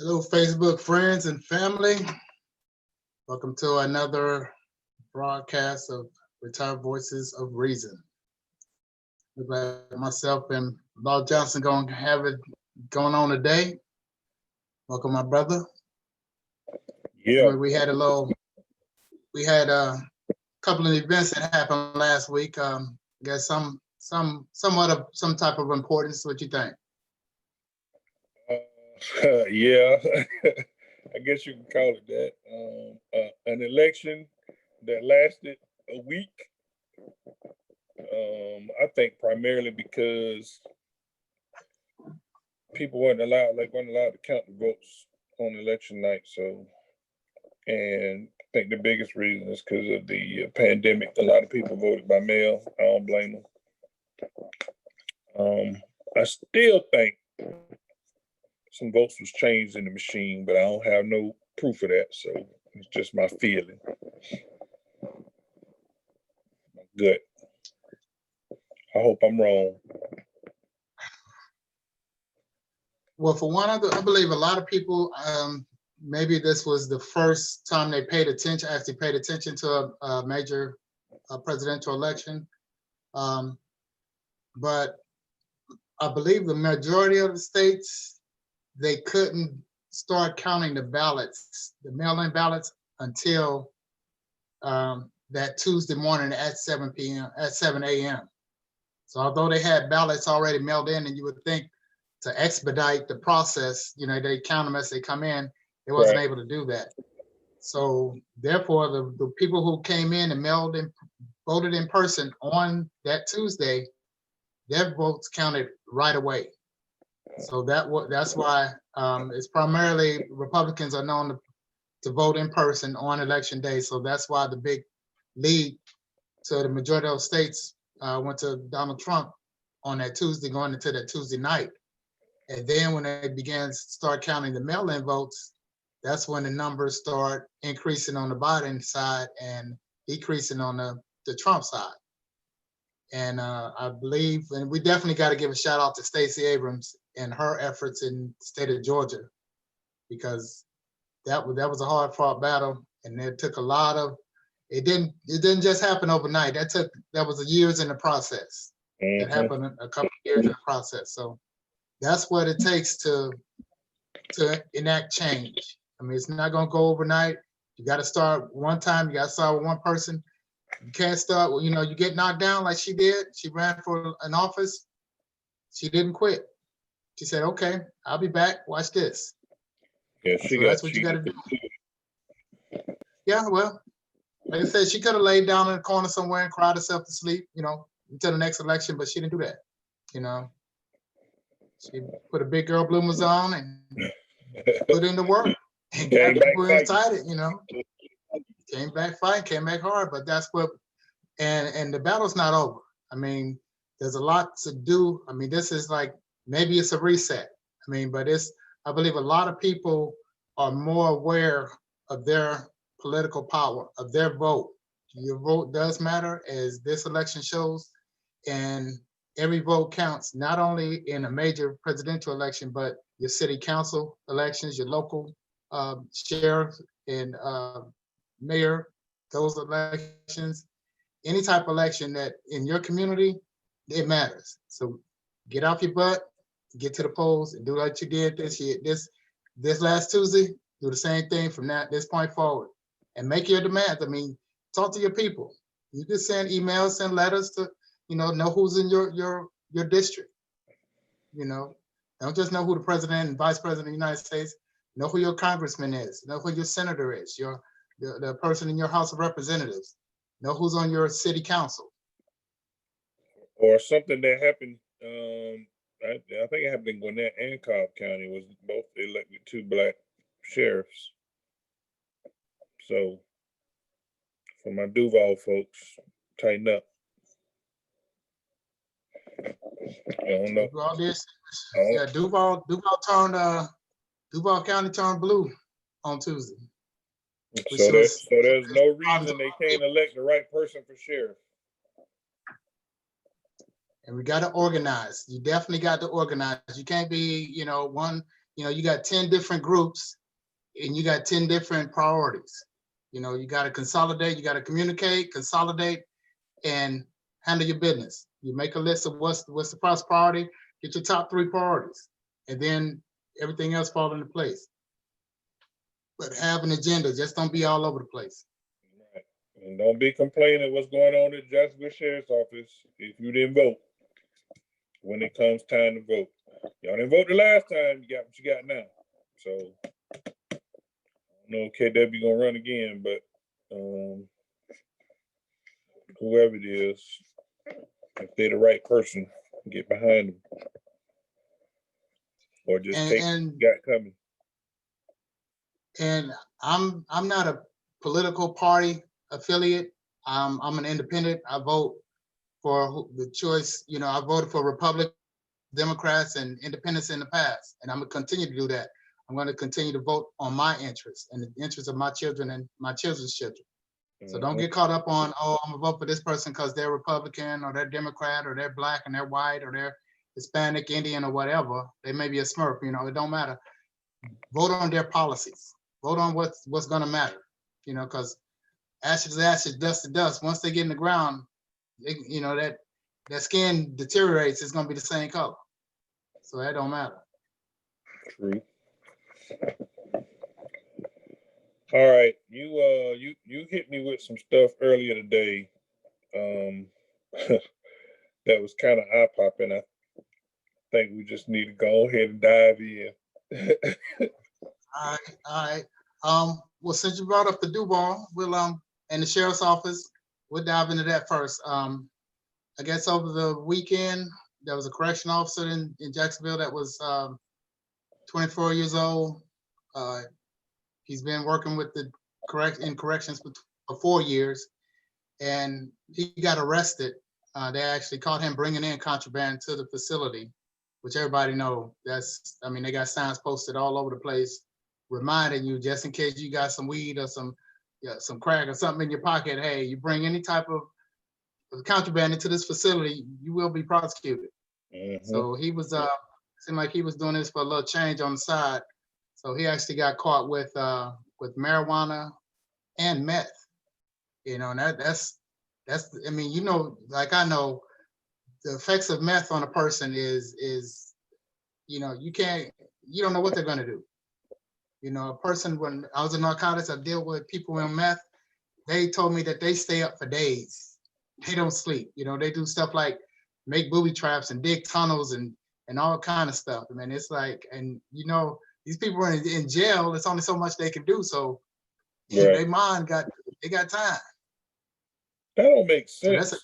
Hello, Facebook friends and family. Welcome to another broadcast of Retired Voices of Reason. Look like myself and Law Johnson going to have it going on today. Welcome, my brother. Yeah. We had a couple of events that happened last week. I guess somewhat of some type of importance. What you think? Yeah, I guess you can call it that. An election that lasted a week. I think primarily because people weren't allowed to count the votes on election night. So, and I think the biggest reason is because of the pandemic. A lot of people voted by mail. I don't blame them. I still think some votes was changed in the machine, but I don't have no proof of that, so it's just my feeling. Good. I hope I'm wrong. Well, for one, I believe a lot of people, maybe this was the first time they actually paid attention to a major presidential election. But I believe the majority of the states, they couldn't start counting the ballots, the mail-in ballots, until that Tuesday morning at 7 a.m. So although they had ballots already mailed in, and you would think to expedite the process, they count them as they come in, they wasn't able to do that. So therefore, the people who came in and voted in person on that Tuesday, their votes counted right away. So that's why it's primarily Republicans are known to vote in person on election day. So that's why the big lead to the majority of states went to Donald Trump on that Tuesday, going into that Tuesday night. And then when they start counting the mail-in votes, that's when the numbers start increasing on the Biden side and decreasing on the Trump side. And I believe, and we definitely got to give a shout out to Stacey Abrams and her efforts in the state of Georgia, because that was a hard-fought battle, and it took a lot of. It didn't just happen overnight. That was years in the process. Mm-hmm. It happened a couple of years in the process. So that's what it takes to enact change. I mean, it's not going to go overnight. You got to start one time. You got to start with one person. You can't start, you get knocked down like she did. She ran for an office. She didn't quit. She said, okay, I'll be back. Watch this. Yeah, that's what you got to do. Yeah, well, like I said, she could have laid down in the corner somewhere and cried herself to sleep, until the next election, but she didn't do that. She put a big girl bloomers on and put in the work and got people excited, Came back fighting, came back hard, but that's what, and the battle's not over. I mean, there's a lot to do. I mean, this is like, maybe it's a reset. I mean, but I believe a lot of people are more aware of their political power, of their vote. Your vote does matter, as this election shows, and every vote counts, not only in a major presidential election, but your city council elections, your local sheriff and mayor, those elections, any type of election that in your community, it matters. So get off your butt, get to the polls, and do like you did this last Tuesday. Do the same thing from this point forward, and make your demands. I mean, talk to your people. You can send emails, send letters to, know who's in your district. Don't just know who the president and vice president of the United States. Know who your congressman is. Know who your senator is. The person in your House of Representatives. Know who's on your city council. Or something that happened. I think it happened in Gwinnett and Cobb County. Was both elected 2 Black sheriffs. So, for my Duval folks, tighten up. I don't know. Duval County turned blue on Tuesday. So there's no reason they can't elect the right person for sheriff. And we got to organize. You definitely got to organize. You can't be, you got 10 different groups and you got 10 different priorities. You got to consolidate, you got to communicate, consolidate, and handle your business. You make a list of what's the first priority, get your top 3 priorities, and then everything else fall into place. But have an agenda, just don't be all over the place. Right. And don't be complaining what's going on at Jacksonville Sheriff's Office if you didn't vote when it comes time to vote. Y'all didn't vote the last time, you got what you got now. So I don't know if KW gonna run again, but whoever it is, if they're the right person, get behind them. Or just take what you got coming. And I'm not a political party affiliate. I'm an independent. I vote for the choice. I voted for Republicans, Democrats, and independents in the past, and I'm gonna continue to do that. I'm going to continue to vote on my interests and the interests of my children and my children's children. So don't get caught up on, oh, I'm gonna vote for this person because they're Republican or they're Democrat or they're Black and they're white or they're Hispanic, Indian, or whatever. They may be a Smurf, it don't matter. Vote on their policies. Vote on what's gonna matter, because ashes to ashes, dust to dust. Once they get in the ground, that skin deteriorates. It's gonna be the same color. So that don't matter. True. All right, you hit me with some stuff earlier today that was kind of eye-popping. I think we just need to go ahead and dive in. All right. Well, since you brought up the Duval, we'll and the sheriff's office, we'll dive into that first. I guess over the weekend, there was a correction officer in Jacksonville that was 24 years old. He's been working with the corrections for 4 years, and he got arrested. They actually caught him bringing in contraband to the facility, which everybody know. They got signs posted all over the place, reminding you just in case you got some weed or some crack or something in your pocket. Hey, you bring any type of contraband into this facility, you will be prosecuted. Mm-hmm. So he was seemed like he was doing this for a little change on the side. So he actually got caught with marijuana and meth. And that's like I know the effects of meth on a person is you don't know what they're gonna do. A person, when I was in narcotics, I deal with people in meth. They told me that they stay up for days. They don't sleep. They do stuff like make booby traps and dig tunnels and all kind of stuff. It's like, and these people are in jail. It's only so much they can do. So right. Their mind they got time. That don't make sense. So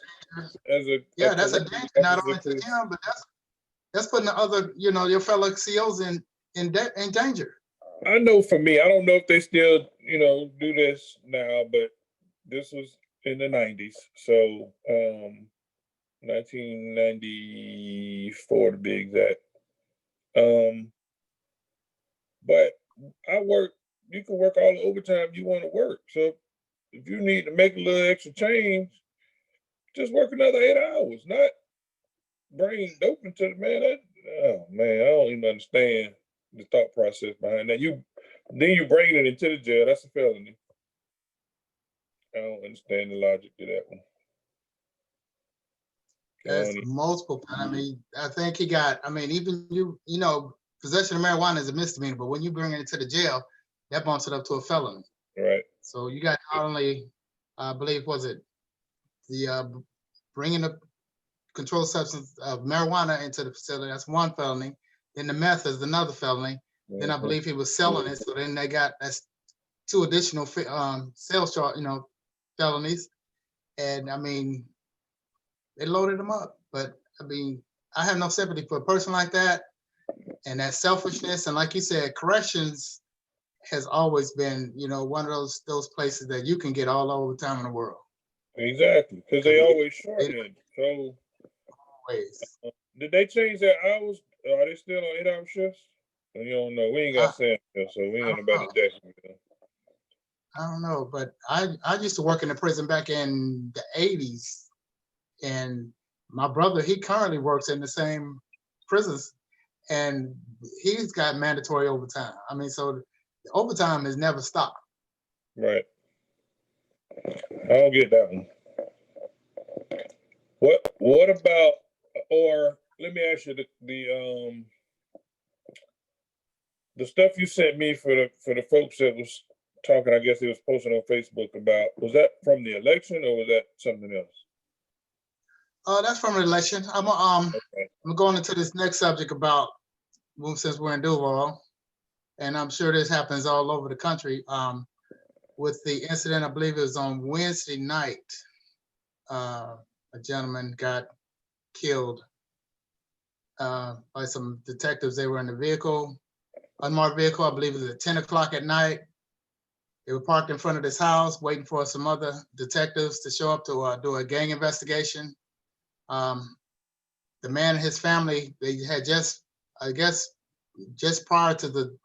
that's a danger not only to him, but that's putting the other, your fellow COs in danger. I know for me, I don't know if they still, do this now, but this was in the 90s. So 1994 to be exact. But you can work all the overtime you want to work. So if you need to make a little extra change, just work another 8 hours, not bring dope into the man. I don't even understand the thought process behind that. Then you bring it into the jail. That's a felony. I don't understand the logic to that one. That's multiple. I think he got. Even possession of marijuana is a misdemeanor, but when you bring it into the jail, that bumps it up to a felony. Right. So you got not only, I believe, was it the bringing the controlled substance of marijuana into the facility? That's one felony. Then the meth is another felony. Mm-hmm. Then I believe he was selling it. So then that's 2 additional sales charge, felonies. And they loaded him up. But I have no sympathy for a person like that and that selfishness. And like you said, corrections has always been, one of those places that you can get all over the time in the world. Exactly, because they always shorten. So always. Did they change their hours? Are they still on 8-hour shifts? You don't know. We ain't got Sam, so we ain't got nobody in Jacksonville. I don't know, but I used to work in the prison back in the 80s, and my brother, he currently works in the same prisons, and he's got mandatory overtime. I mean, so the overtime has never stopped. Right. I don't get that one. What about, or let me ask you the stuff you sent me for the folks that was talking, I guess they was posting on Facebook about, was that from the election or was that something else? That's from the election. I'm going into this next subject about, well, since we're in Duval, and I'm sure this happens all over the country. With the incident, I believe it was on Wednesday night, a gentleman got killed by some detectives. They were in the vehicle, unmarked vehicle. I believe it was at 10 o'clock at night. They were parked in front of this house, waiting for some other detectives to show up to do a gang investigation. The man and his family, they had just, I guess, just prior to the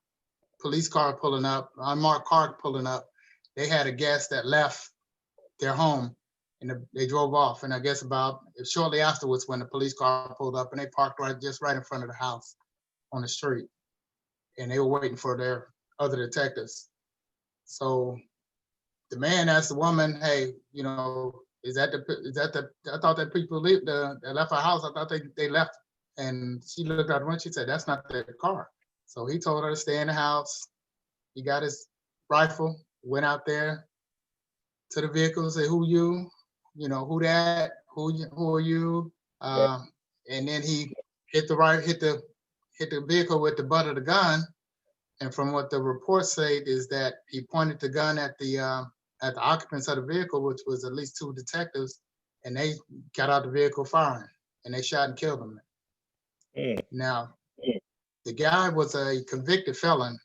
police car pulling up, unmarked car pulling up, they had a guest that left their home and they drove off. And I guess about shortly afterwards, when the police car pulled up and they parked just right in front of the house on the street. And they were waiting for their other detectives. So the man asked the woman, hey, I thought that people left our house. I thought they left. And she looked out the window, she said, that's not their car. So he told her to stay in the house. He got his rifle, went out there to the vehicle, said, who you? Who that? Who are you? And then he hit the vehicle with the butt of the gun. And from what the reports say is that he pointed the gun at the occupants of the vehicle, which was at least two detectives, and they got out the vehicle firing, and they shot and killed them. Now, the guy was a convicted felon,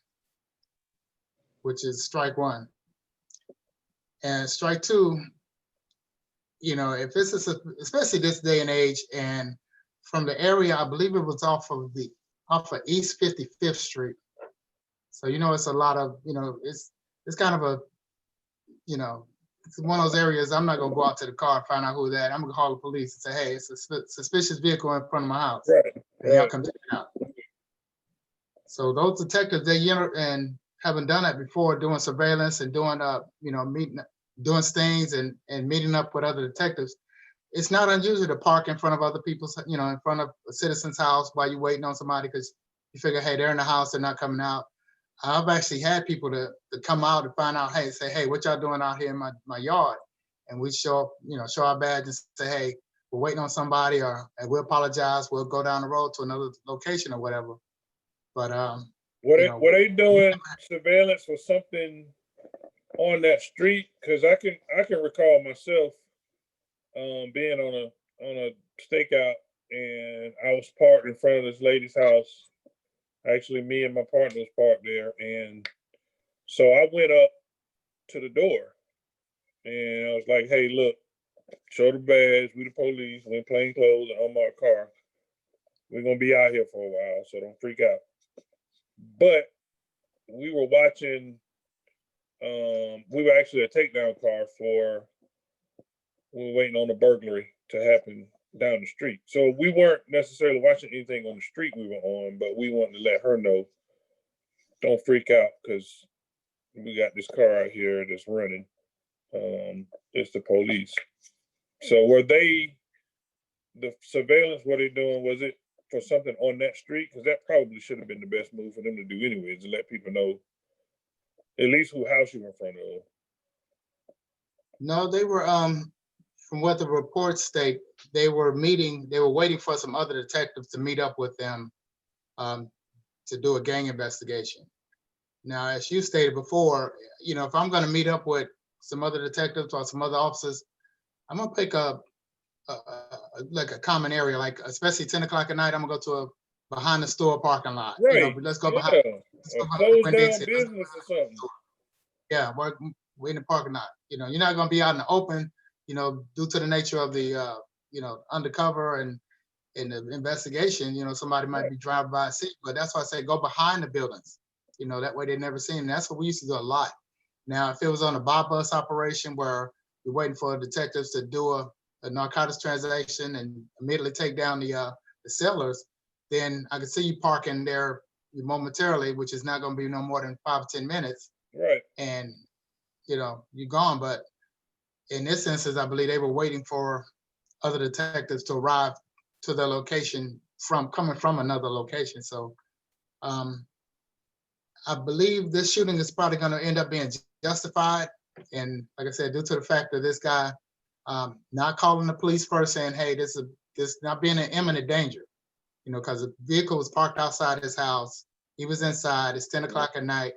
which is strike one. And strike two, if this is, especially this day and age, and from the area, I believe it was off of East 55th Street. So, it's a lot of, it's kind of a, it's one of those areas. I'm not going to go out to the car and find out who that. I'm going to call the police and say, hey, it's a suspicious vehicle in front of my house. Right. And y'all come check it out. So those detectives, and haven't done that before, doing surveillance and doing, doing stings and meeting up with other detectives. It's not unusual to park in front of other people's, in front of a citizen's house while you're waiting on somebody because you figure, hey, they're in the house, they're not coming out. I've actually had people to come out and find out, say, hey, what y'all doing out here in my yard? And we show up, show our badge and say, hey, we're waiting on somebody, and we'll apologize. We'll go down the road to another location or whatever. But were they doing surveillance for something on that street? Because I can recall myself being on a stakeout, and I was parked in front of this lady's house. Actually, me and my partner was parked there, and so I went up to the door, and I was like, "Hey, look, show the badge. We the police. We in plain clothes and unmarked car. We're gonna be out here for a while, so don't freak out." But we were watching. We were actually a takedown car we were waiting on a burglary to happen down the street. So we weren't necessarily watching anything on the street we were on, but we wanted to let her know, don't freak out because we got this car out here that's running. It's the police. So were the surveillance, what they doing, was it for something on that street? Because that probably should have been the best move for them to do anyways, to let people know at least who house you in front of. No, they were, from what the reports state, they were waiting for some other detectives to meet up with them to do a gang investigation. Now, as you stated before, if I'm going to meet up with some other detectives or some other officers, I'm going to pick up like a common area, like especially 10 o'clock at night, I'm going to go to a behind the store parking lot. Right. Let's go Yeah. behind. Close down business or something. Yeah, we're in the parking lot. You're not going to be out in the open, due to the nature of the, undercover and in the investigation, somebody might be driving by and see, but that's why I say go behind the buildings. That way they never see them. That's what we used to do a lot. Now, if it was on a bar bus operation where you're waiting for detectives to do a narcotics transaction and immediately take down the sellers, then I can see you parking there momentarily, which is not gonna be no more than 5 or 10 minutes, Right. and you're gone. But in this instance, I believe they were waiting for other detectives to arrive to their location coming from another location. So I believe this shooting is probably going to end up being justified. And like I said, due to the fact that this guy not calling the police first, saying, "Hey, this not being in imminent danger," because the vehicle was parked outside his house. He was inside. It's 10 o'clock at night.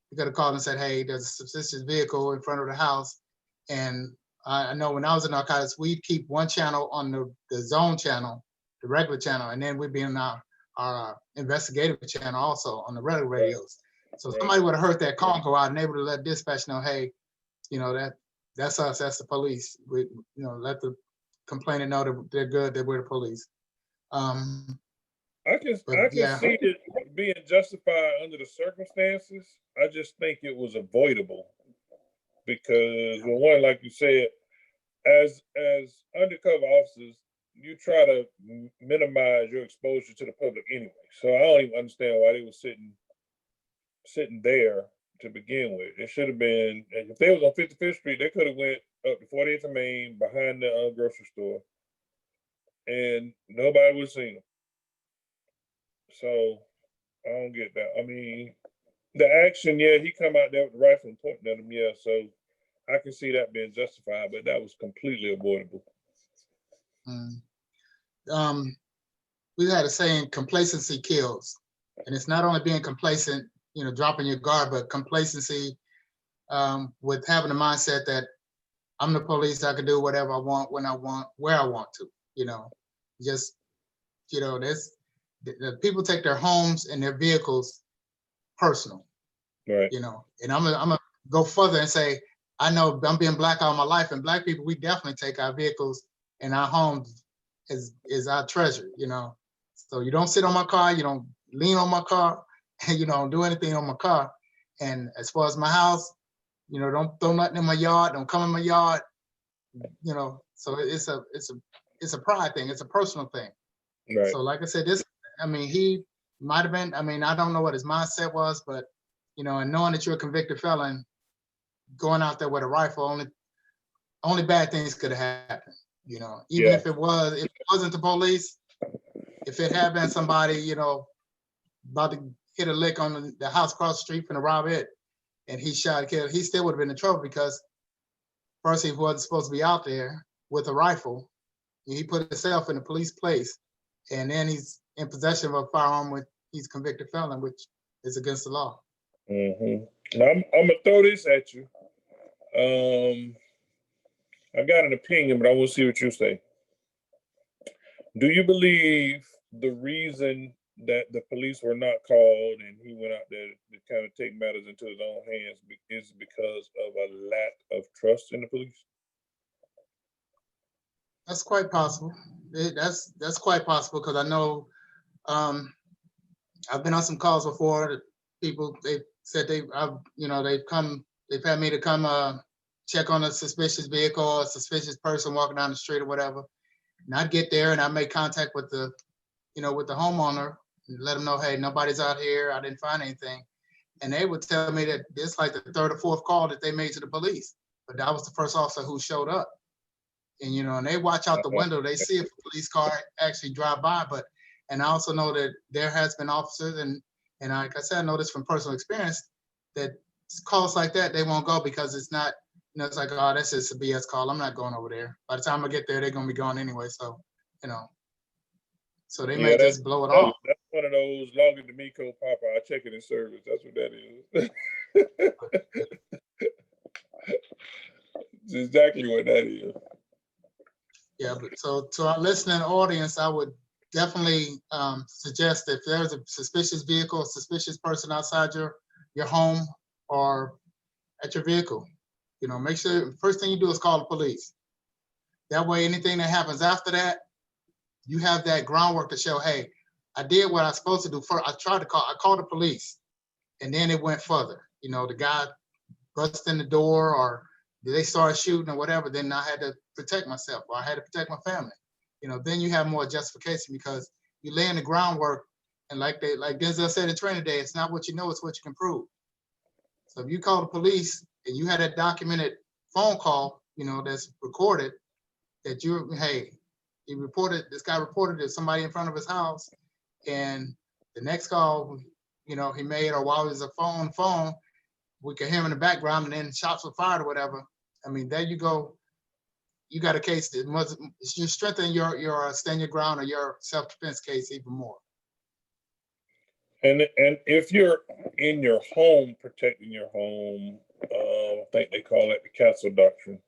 He could have called and said, "Hey, there's a suspicious vehicle in front of the house." And I know when I was in narcotics, we'd keep one channel on the zone channel, the regular channel, and then we'd be in our investigative channel also on the regular radios. So somebody would have heard that call go out and able to let dispatch know, "Hey, that's us, that's the police." We, let the complainant know that they're good, that we're the police. I can see it being justified under the circumstances. I just think it was avoidable because, well, one, like you said, as undercover officers, you try to minimize your exposure to the public anyway. So I don't even understand why they were sitting there to begin with. It should have been, if they was on 55th Street, they could have went up to 48th and Main behind the grocery store, and nobody would have seen them. So I don't get that. I mean, the action, yeah, he come out there with the rifle and pointing at him, yeah. So I can see that being justified, but that was completely avoidable. We had a saying, "Complacency kills," and it's not only being complacent, dropping your guard, but complacency with having the mindset that I'm the police, I can do whatever I want, when I want, where I want to. Just there's the people take their homes and their vehicles personal. Right. And I'm gonna go further and say, I know I'm being black all my life, and black people, we definitely take our vehicles and our homes is our treasure. So you don't sit on my car, you don't lean on my car, and you don't do anything on my car. And as far as my house, don't throw nothing in my yard, don't come in my yard. So it's a pride thing, it's a personal thing. Right. So like I said, he might have been, I don't know what his mindset was, but and knowing that you're a convicted felon, going out there with a rifle, only bad things could have happened. Even if it wasn't the police, if it had been somebody, about to hit a lick on the house across the street from to rob it, and he shot, killed, he still would have been in trouble, because first, he wasn't supposed to be out there with a rifle. He put himself in a police place, and then he's in possession of a firearm with he's convicted felon, which is against the law. Now, I'm gonna throw this at you. I got an opinion, but I want to see what you say. Do you believe the reason that the police were not called and he went out there to kind of take matters into his own hands is because of a lack of trust in the police? That's quite possible. That's quite possible, because I know I've been on some calls before that people, they said they've had me to come check on a suspicious vehicle or a suspicious person walking down the street or whatever. And I'd get there and I'd make contact with the homeowner and let them know, "Hey, nobody's out here. I didn't find anything." And they would tell me that it's like the third or fourth call that they made to the police, but that was the first officer who showed up. And and they watch out the window, they see if a police car actually drive by. And I also know that there has been officers, and like I said, I know this from personal experience, that calls like that, they won't go because it's not, it's like, "Oh, that's just a BS call. I'm not going over there." By the time I get there, they're gonna be gone anyway. So, so they may just blow it off. That's one of those longer than me, Papa. I check it in service. That's what that is. That's exactly what that is. Yeah, but so to our listening audience, I would definitely suggest that if there's a suspicious vehicle, a suspicious person outside your home or at your vehicle, make sure first thing you do is call the police. That way, anything that happens after that, you have that groundwork to show, "Hey, I did what I was supposed to do. First, I called the police, and then it went further. The guy busted in the door, or they started shooting or whatever. Then I had to protect myself, or I had to protect my family. Then you have more justification, because you laying the groundwork, and like Denzel said in training day, it's not what you know, it's what you can prove. So if you call the police and you had that documented phone call, that's recorded, that hey, this guy reported that somebody in front of his house, and the next call, he made, or while he was on the phone, we could hear him in the background, and then shots were fired or whatever. I mean, there you go. You got a case that you strengthen your stand your ground or your self-defense case even more. And if you're in your home, protecting your home, I think they call it the castle doctrine.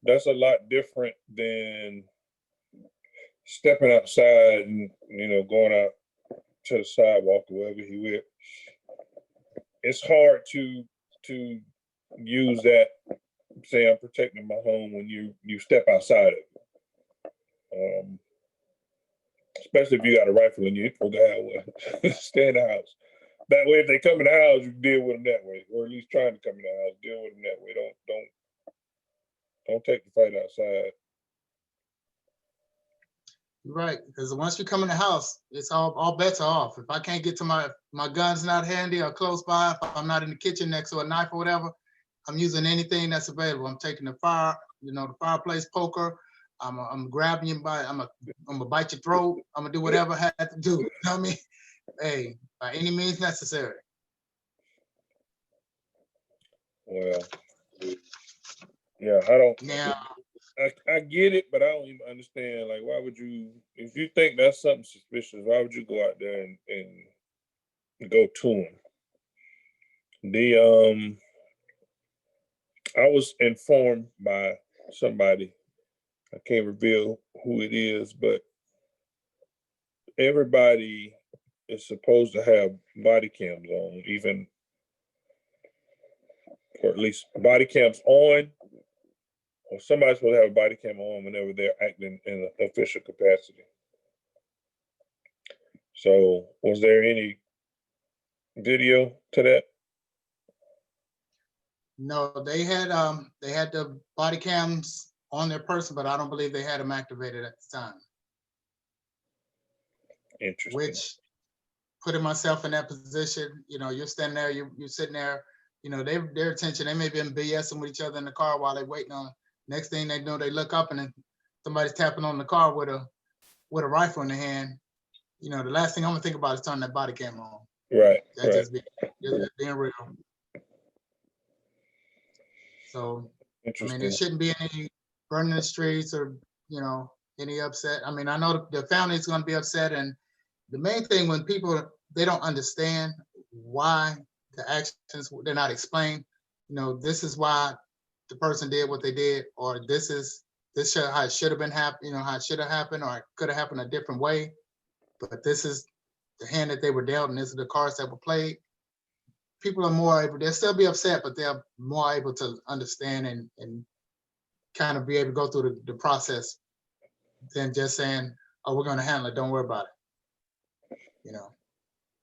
That's a lot different than stepping outside and going out to the sidewalk or wherever he went. It's hard to use that, say I'm protecting my home, when you step outside of it. Especially if you got a rifle and you're supposed to have stay in the house. That way, if they come in the house, you can deal with them that way, or at least trying to come in the house, deal with them that way. Don't take the fight outside. Right, because once you come in the house, it's all bets are off. If I can't get to my gun's not handy or close by, if I'm not in the kitchen next to a knife or whatever, I'm using anything that's available. I'm taking the fireplace poker. I'm grabbing you I'm gonna bite your throat. I'm gonna do whatever I had to do. You know what I mean? Hey, by any means necessary. Well, yeah, I don't. Now, I get it, but I don't even understand. Like, why would you, if you think that's something suspicious, why would you go out there and go to him? I was informed by somebody, I can't reveal who it is, but everybody is supposed to have body cams on, even, or at least body cams on, or somebody's supposed to have a body cam on whenever they're acting in an official capacity. So was there any video to that? No, they had the body cams on their person, but I don't believe they had them activated at the time. Interesting. Which, putting myself in that position, you're standing there, you're sitting there, their attention, they may have been BSing with each other in the car while they're waiting on. Next thing they know, they look up and then somebody's tapping on the car with a rifle in the hand. The last thing I'm gonna think about is turning that body cam on. Right. That's just being real. So, I mean, there shouldn't be any burning the streets or, any upset. I mean, I know the family is going to be upset. And the main thing, when people, they don't understand why the actions, they're not explained. This is why the person did what they did, or this is how it should have been happened, how it should have happened, or it could have happened a different way. But this is the hand that they were dealt, and this is the cards that were played. People are more able, they'll still be upset, but they're more able to understand and kind of be able to go through the process than just saying, oh, we're going to handle it, don't worry about it.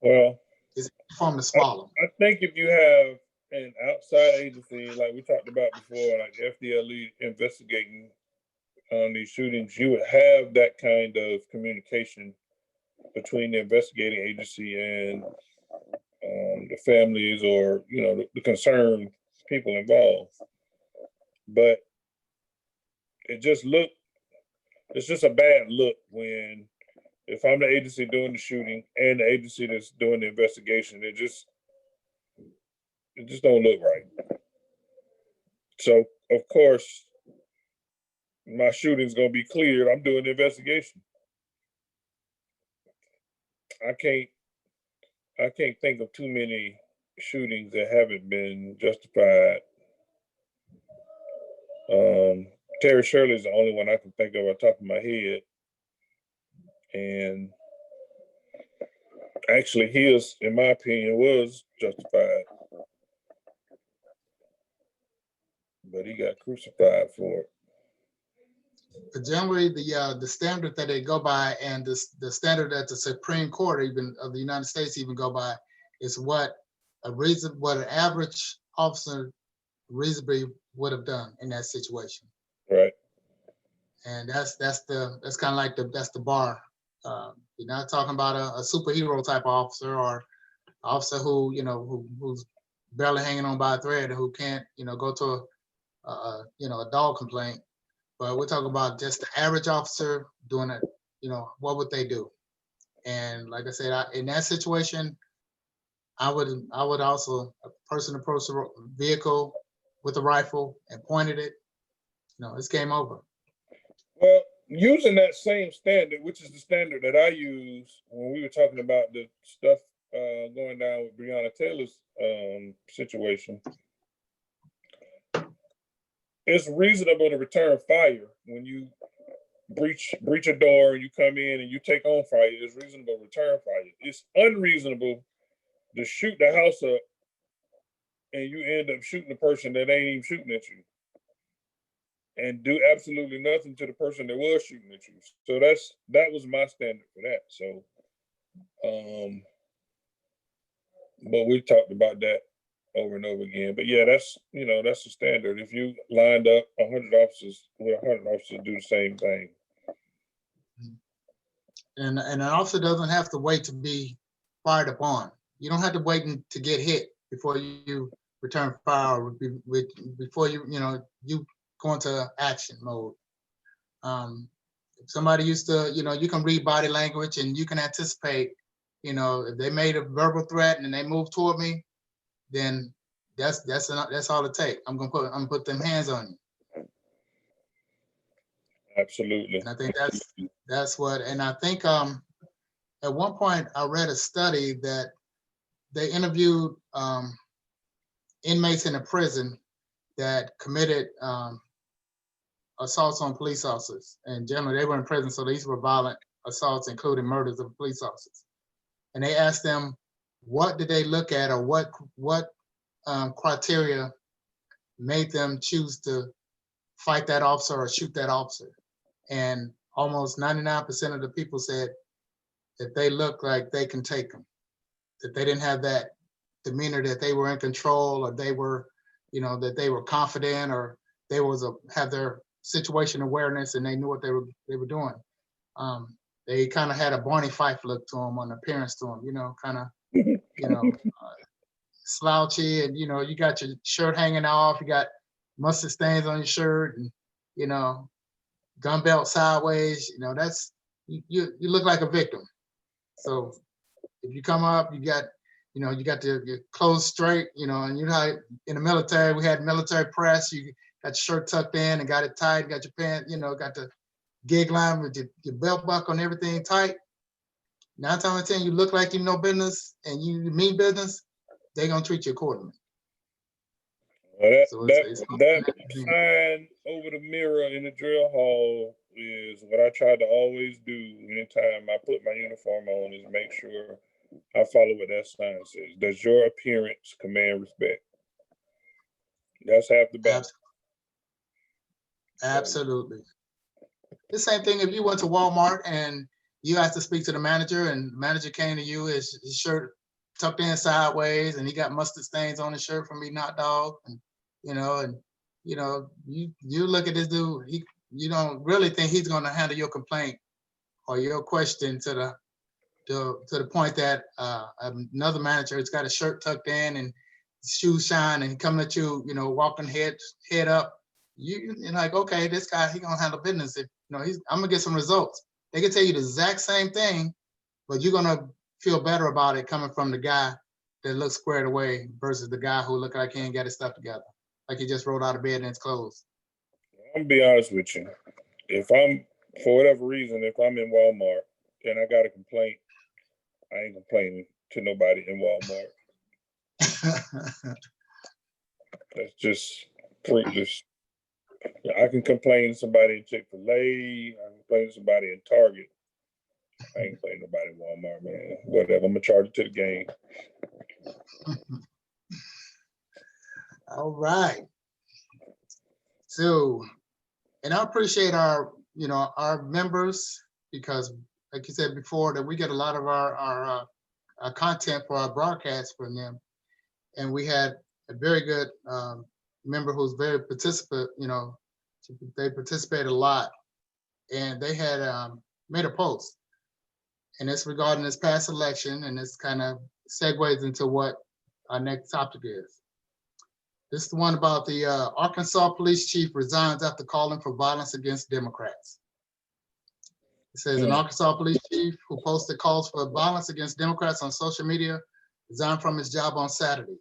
Well, it's a form to swallow. I think if you have an outside agency, like we talked about before, like FDLE investigating on these shootings, you would have that kind of communication between the investigating agency and the families, or the concerned people involved. But it's just a bad look when, if I'm the agency doing the shooting and the agency that's doing the investigation, it just don't look right. So of course my shooting's gonna be cleared. I'm doing the investigation. I can't think of too many shootings that haven't been justified. Terry Shirley is the only one I can think of off the top of my head. And actually his, in my opinion, was justified. But he got crucified for it. But generally, the standard that they go by, and the standard that the Supreme Court even of the United States even go by, is what an average officer reasonably would have done in that situation. Right. And that's kind of like that's the bar. You're not talking about a superhero type officer or officer who, who's barely hanging on by a thread, who can't, go to a dog complaint. But we're talking about just the average officer doing it. What would they do? And like I said, in that situation, I would also, a person approached the vehicle with a rifle and pointed it. It's game over. Well, using that same standard, which is the standard that I use when we were talking about the stuff going down with Breonna Taylor's situation, it's reasonable to return fire when you breach a door and you come in and you take on fire. It's reasonable to return fire. It's unreasonable to shoot the house up and you end up shooting the person that ain't even shooting at you, and do absolutely nothing to the person that was shooting at you. So that was my standard for that. So, but we talked about that over and over again. But yeah, that's the standard. If you lined up 100 officers, with 100 officers do the same thing. And an officer doesn't have to wait to be fired upon. You don't have to wait to get hit before you return fire, or before you go into action mode. If somebody used to, you can read body language and you can anticipate, if they made a verbal threat and they move toward me, then that's all it takes. I'm gonna put them hands on you. Absolutely. And I think that's what. And I think at one point I read a study that they interviewed inmates in a prison that committed assaults on police officers, and generally they were in prison, so these were violent assaults, including murders of police officers. And they asked them, what did they look at, or what criteria made them choose to fight that officer or shoot that officer? And almost 99% of the people said that they looked like they can take them, that they didn't have that demeanor, that they were in control, or they were, that they were confident, or they have their situation awareness and they knew what they were doing. They kind of had a Barney Fife look to them, on appearance to them, kind of, slouchy, and you got your shirt hanging off, you got mustard stains on your shirt, and gun belt sideways. That's you look like a victim. So if you come up, you got your clothes straight, and in the military, we had military press. You got your shirt tucked in and got it tight, got your pants, got the gig line with your belt buckle and everything tight. 9 times out of 10, you look like you know business and you mean business, they're gonna treat you accordingly. Well, that sign over the mirror in the drill hall is what I try to always do anytime I put my uniform on, is make sure I follow what that sign says. Does your appearance command respect? That's half the battle. Absolutely. The same thing if you went to Walmart and you asked to speak to the manager, and the manager came to you, his shirt tucked in sideways, and he got mustard stains on his shirt from eating hot dog, and you look at this dude, you don't really think he's going to handle your complaint or your question to the point that another manager has got a shirt tucked in and shoes shine and coming at you, walking head up. You're like, okay, this guy, he gonna handle business. If I'm gonna get some results. They can tell you the exact same thing, but you're gonna feel better about it coming from the guy that looks squared away versus the guy who look like he ain't got his stuff together, like he just rolled out of bed and it's closed. I'm gonna be honest with you. If I'm, for whatever reason, if I'm in Walmart and I got a complaint, I ain't complaining to nobody in Walmart. That's just fruitless. I can complain to somebody in Chick-fil-A. I can complain to somebody in Target. I ain't complaining to nobody in Walmart, man. Whatever, I'm gonna charge it to the game. All right. So, and I appreciate our members, because like you said before, that we get a lot of our content for our broadcast from them. And we had a very good member who's very participant, they participate a lot. And they had made a post. and it's regarding this past election, and this kind of segues into what our next topic is. This is the one about the Arkansas police chief resigns after calling for violence against Democrats. It says an Arkansas police chief who posted calls for violence against Democrats on social media resigned from his job on Saturday.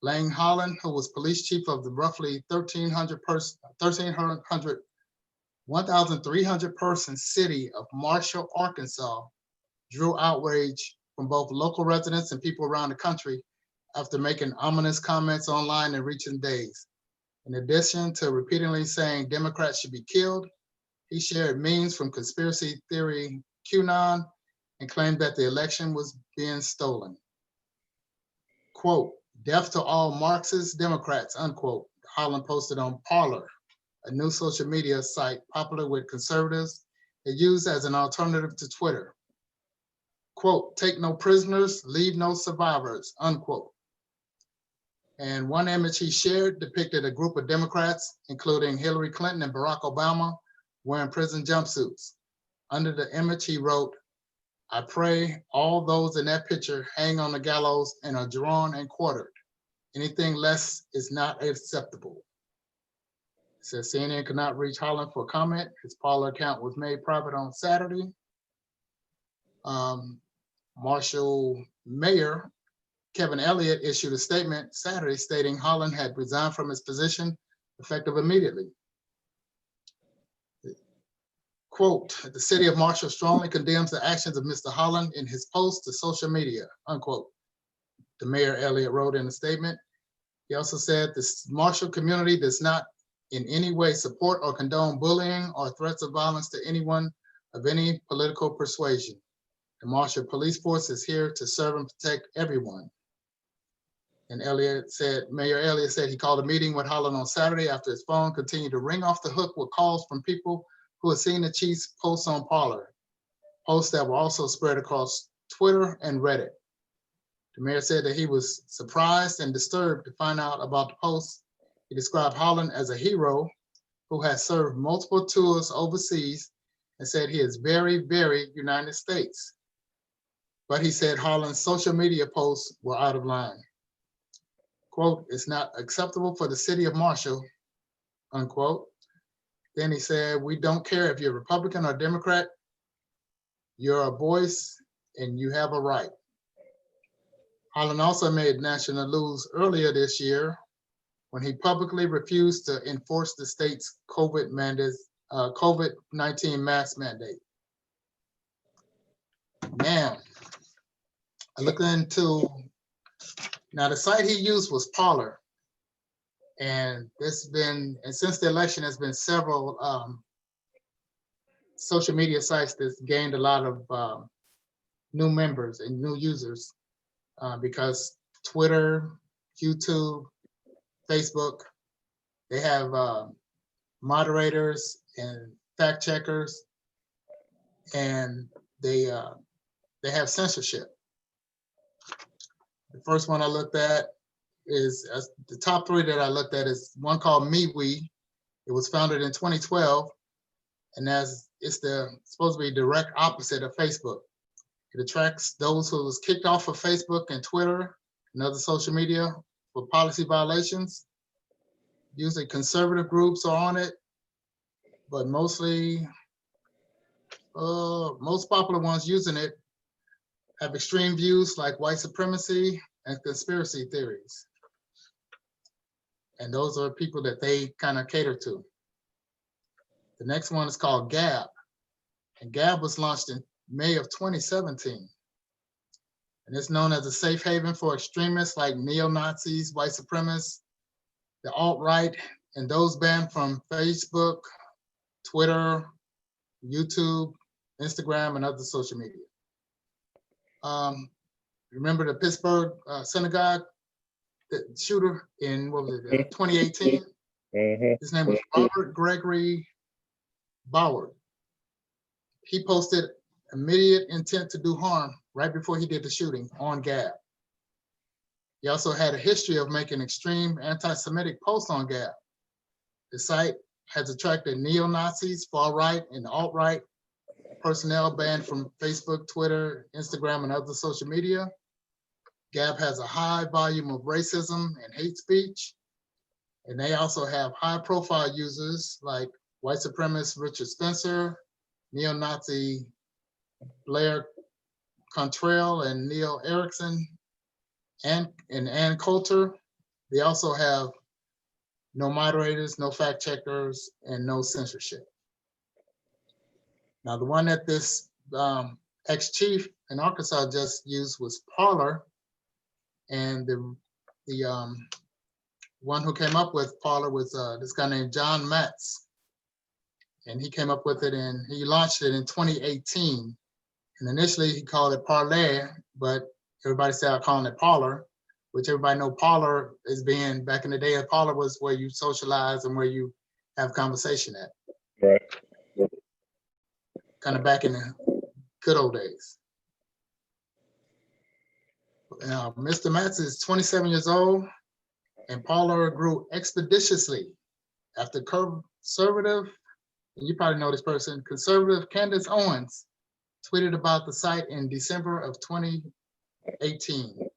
Lang Holland, who was police chief of the roughly 1,300 person city of Marshall, Arkansas, drew outrage from both local residents and people around the country after making ominous comments online in recent days. In addition to repeatedly saying Democrats should be killed, he shared memes from conspiracy theory QAnon and claimed that the election was being stolen. Quote, "Death to all Marxist Democrats," unquote, Holland posted on Parler, a new social media site popular with conservatives and used as an alternative to Twitter. Quote, "Take no prisoners, leave no survivors," unquote. And one image he shared depicted a group of Democrats, including Hillary Clinton and Barack Obama, wearing prison jumpsuits. Under the image, he wrote, "I pray all those in that picture hang on the gallows and are drawn and quartered. Anything less is not acceptable." It says CNN could not reach Holland for comment. His Parler account was made private on Saturday. Marshall Mayor Kevin Elliott issued a statement Saturday stating Holland had resigned from his position effective immediately. Quote, "The city of Marshall strongly condemns the actions of Mr. Holland in his post to social media," unquote. The Mayor Elliott wrote in a statement. He also said the Marshall community does not in any way support or condone bullying or threats of violence to anyone of any political persuasion. The Marshall Police Force is here to serve and protect everyone. And Mayor Elliott said he called a meeting with Holland on Saturday after his phone continued to ring off the hook with calls from people who had seen the chief's posts on Parler, posts that were also spread across Twitter and Reddit. The mayor said that he was surprised and disturbed to find out about the posts. He described Holland as a hero who has served multiple tours overseas and said he is very, very United States. But he said Holland's social media posts were out of line. Quote, "It's not acceptable for the city of Marshall," unquote. Then he said, "We don't care if you're Republican or Democrat, you're a voice and you have a right." Holland also made national news earlier this year when he publicly refused to enforce the state's COVID-19 mask mandate. Now, I looked into, now the site he used was Parler. And since the election, there's been several social media sites that's gained a lot of new members and new users because Twitter, YouTube, Facebook, they have moderators and fact checkers, and they have censorship. The first one I looked at is the top three that I looked at is one called MeWe. It was founded in 2012, and it's supposed to be direct opposite of Facebook. It attracts those who was kicked off of Facebook and Twitter and other social media for policy violations. Usually conservative groups are on it, but mostly most popular ones using it have extreme views like white supremacy and conspiracy theories. And those are people that they kind of cater to. The next one is called Gab. And Gab was launched in May of 2017. And it's known as a safe haven for extremists like neo-Nazis, white supremacists, the alt-right, and those banned from Facebook, Twitter, YouTube, Instagram, and other social media. Remember the Pittsburgh synagogue shooter in, 2018? His name was Robert Gregory Bowers. He posted immediate intent to do harm right before he did the shooting on Gab. He also had a history of making extreme anti-Semitic posts on Gab. The site has attracted neo-Nazis, far-right, and alt-right, personnel banned from Facebook, Twitter, Instagram, and other social media. Gab has a high volume of racism and hate speech. And they also have high-profile users like white supremacist Richard Spencer, neo-Nazi Blair Cantrell and Neil Erickson, and Ann Coulter. They also have no moderators, no fact checkers, and no censorship. Now, the one that this ex-chief in Arkansas just used was Parler, and the one who came up with Parler was this guy named John Matz, and he came up with it and he launched it in 2018. And initially he called it Parlay, but everybody started calling it Parler, which everybody know Parler as being, back in the day, Parler was where you socialize and where you have conversation at. Right. Kind of back in the good old days. Now, Mr. Matz is 27 years old, and Parler grew expeditiously after conservative, and you probably know this person, conservative Candace Owens tweeted about the site in December of 2018.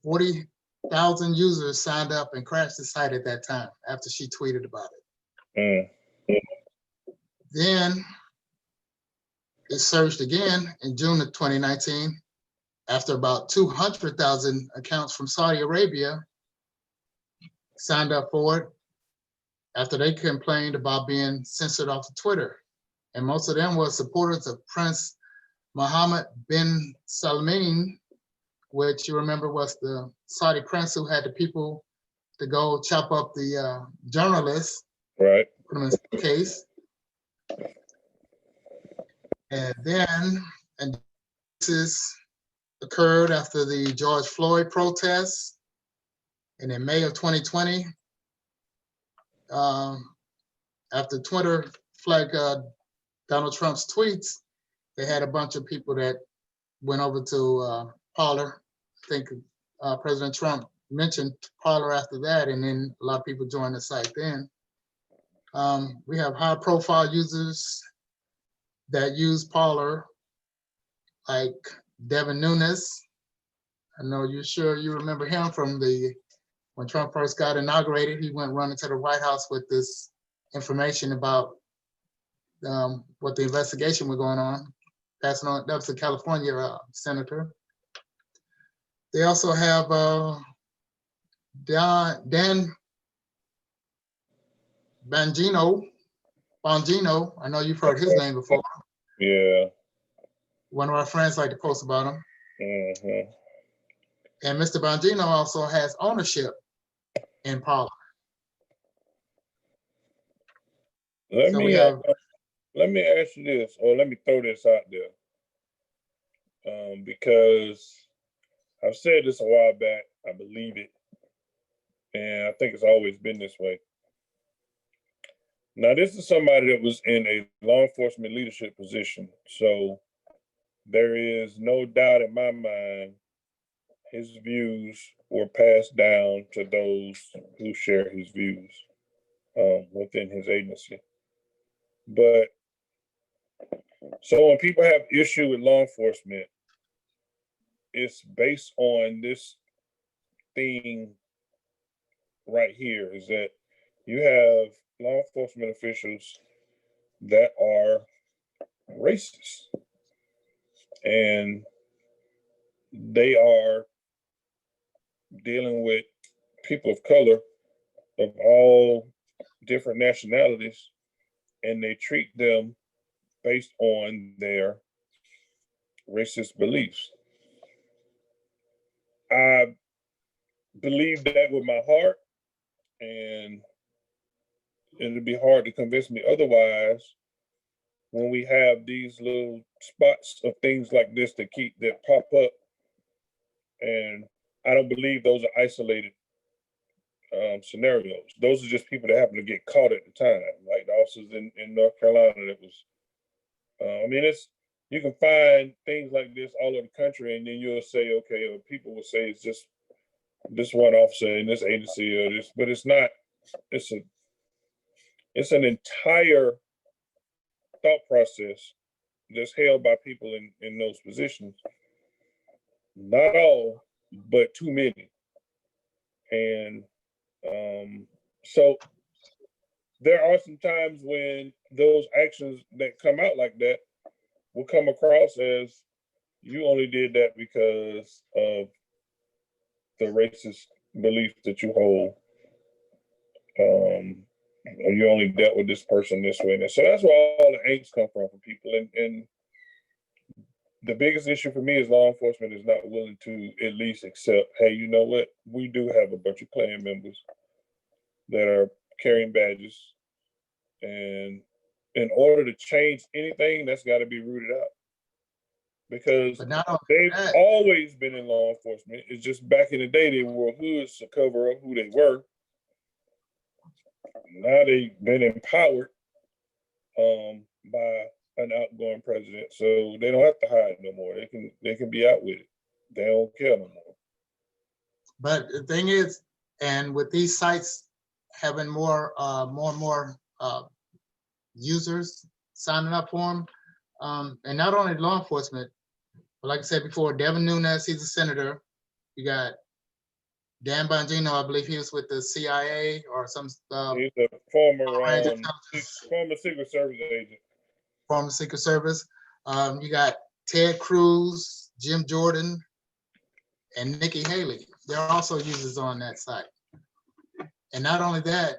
40,000 users signed up and crashed the site at that time after she tweeted about it. Then it surged again in June of 2019 after about 200,000 accounts from Saudi Arabia signed up for it after they complained about being censored off of Twitter. And most of them were supporters of Prince Mohammed bin Salman, which you remember was the Saudi prince who had the people to go chop up the journalists, Right. put them in the case. And then, and this occurred after the George Floyd protests. And in May of 2020, after Twitter flagged Donald Trump's tweets, they had a bunch of people that went over to Parler. I think President Trump mentioned Parler after that, and then a lot of people joined the site then. We have high-profile users that use Parler, like Devin Nunes. I know you're sure you remember him from when Trump first got inaugurated. He went running to the White House with this information about what the investigation was going on, passing on. That was a California senator. They also have Dan Bongino. I know you've heard his name before. Yeah. One of our friends like to post about him. Mm-hmm. And Mr. Bongino also has ownership in Parler. Let me ask you this, or let me throw this out there, because I've said this a while back. I believe it, and I think it's always been this way. Now, this is somebody that was in a law enforcement leadership position, so there is no doubt in my mind his views were passed down to those who share his views within his agency. But so when people have issue with law enforcement, it's based on this thing right here, is that you have law enforcement officials that are racist, and they are dealing with people of color of all different nationalities, and they treat them based on their racist beliefs. I believe that with my heart, and it'd be hard to convince me otherwise when we have these little spots of things like this that pop up. And I don't believe those are isolated scenarios. Those are just people that happen to get caught at the time, like the officers in North Carolina that was, I mean, you can find things like this all over the country, and then you'll say, okay, or people will say it's just this one officer in this agency or this, but it's not. It's an entire thought process that's held by people in those positions. Not all, but too many. And so there are some times when those actions that come out like that will come across as you only did that because of the racist belief that you hold. Or you only dealt with this person this way. And so that's where all the angst come from people. And the biggest issue for me is law enforcement is not willing to at least accept, hey, you know what? We do have a bunch of Klan members that are carrying badges. And in order to change anything, that's got to be rooted out. Because they've always been in law enforcement. It's just back in the day, they wore hoods to cover up who they were. Now they've been empowered by an outgoing president, so they don't have to hide no more. They can be out with it. They don't care no more. But the thing is, and with these sites having more and more users signing up for them, and not only law enforcement, but like I said before, Devin Nunes, he's a senator. You got Dan Bongino, I believe he was with the CIA or some. He's a former Secret Service agent. Former Secret Service. You got Ted Cruz, Jim Jordan, and Nikki Haley. They're also users on that site. And not only that,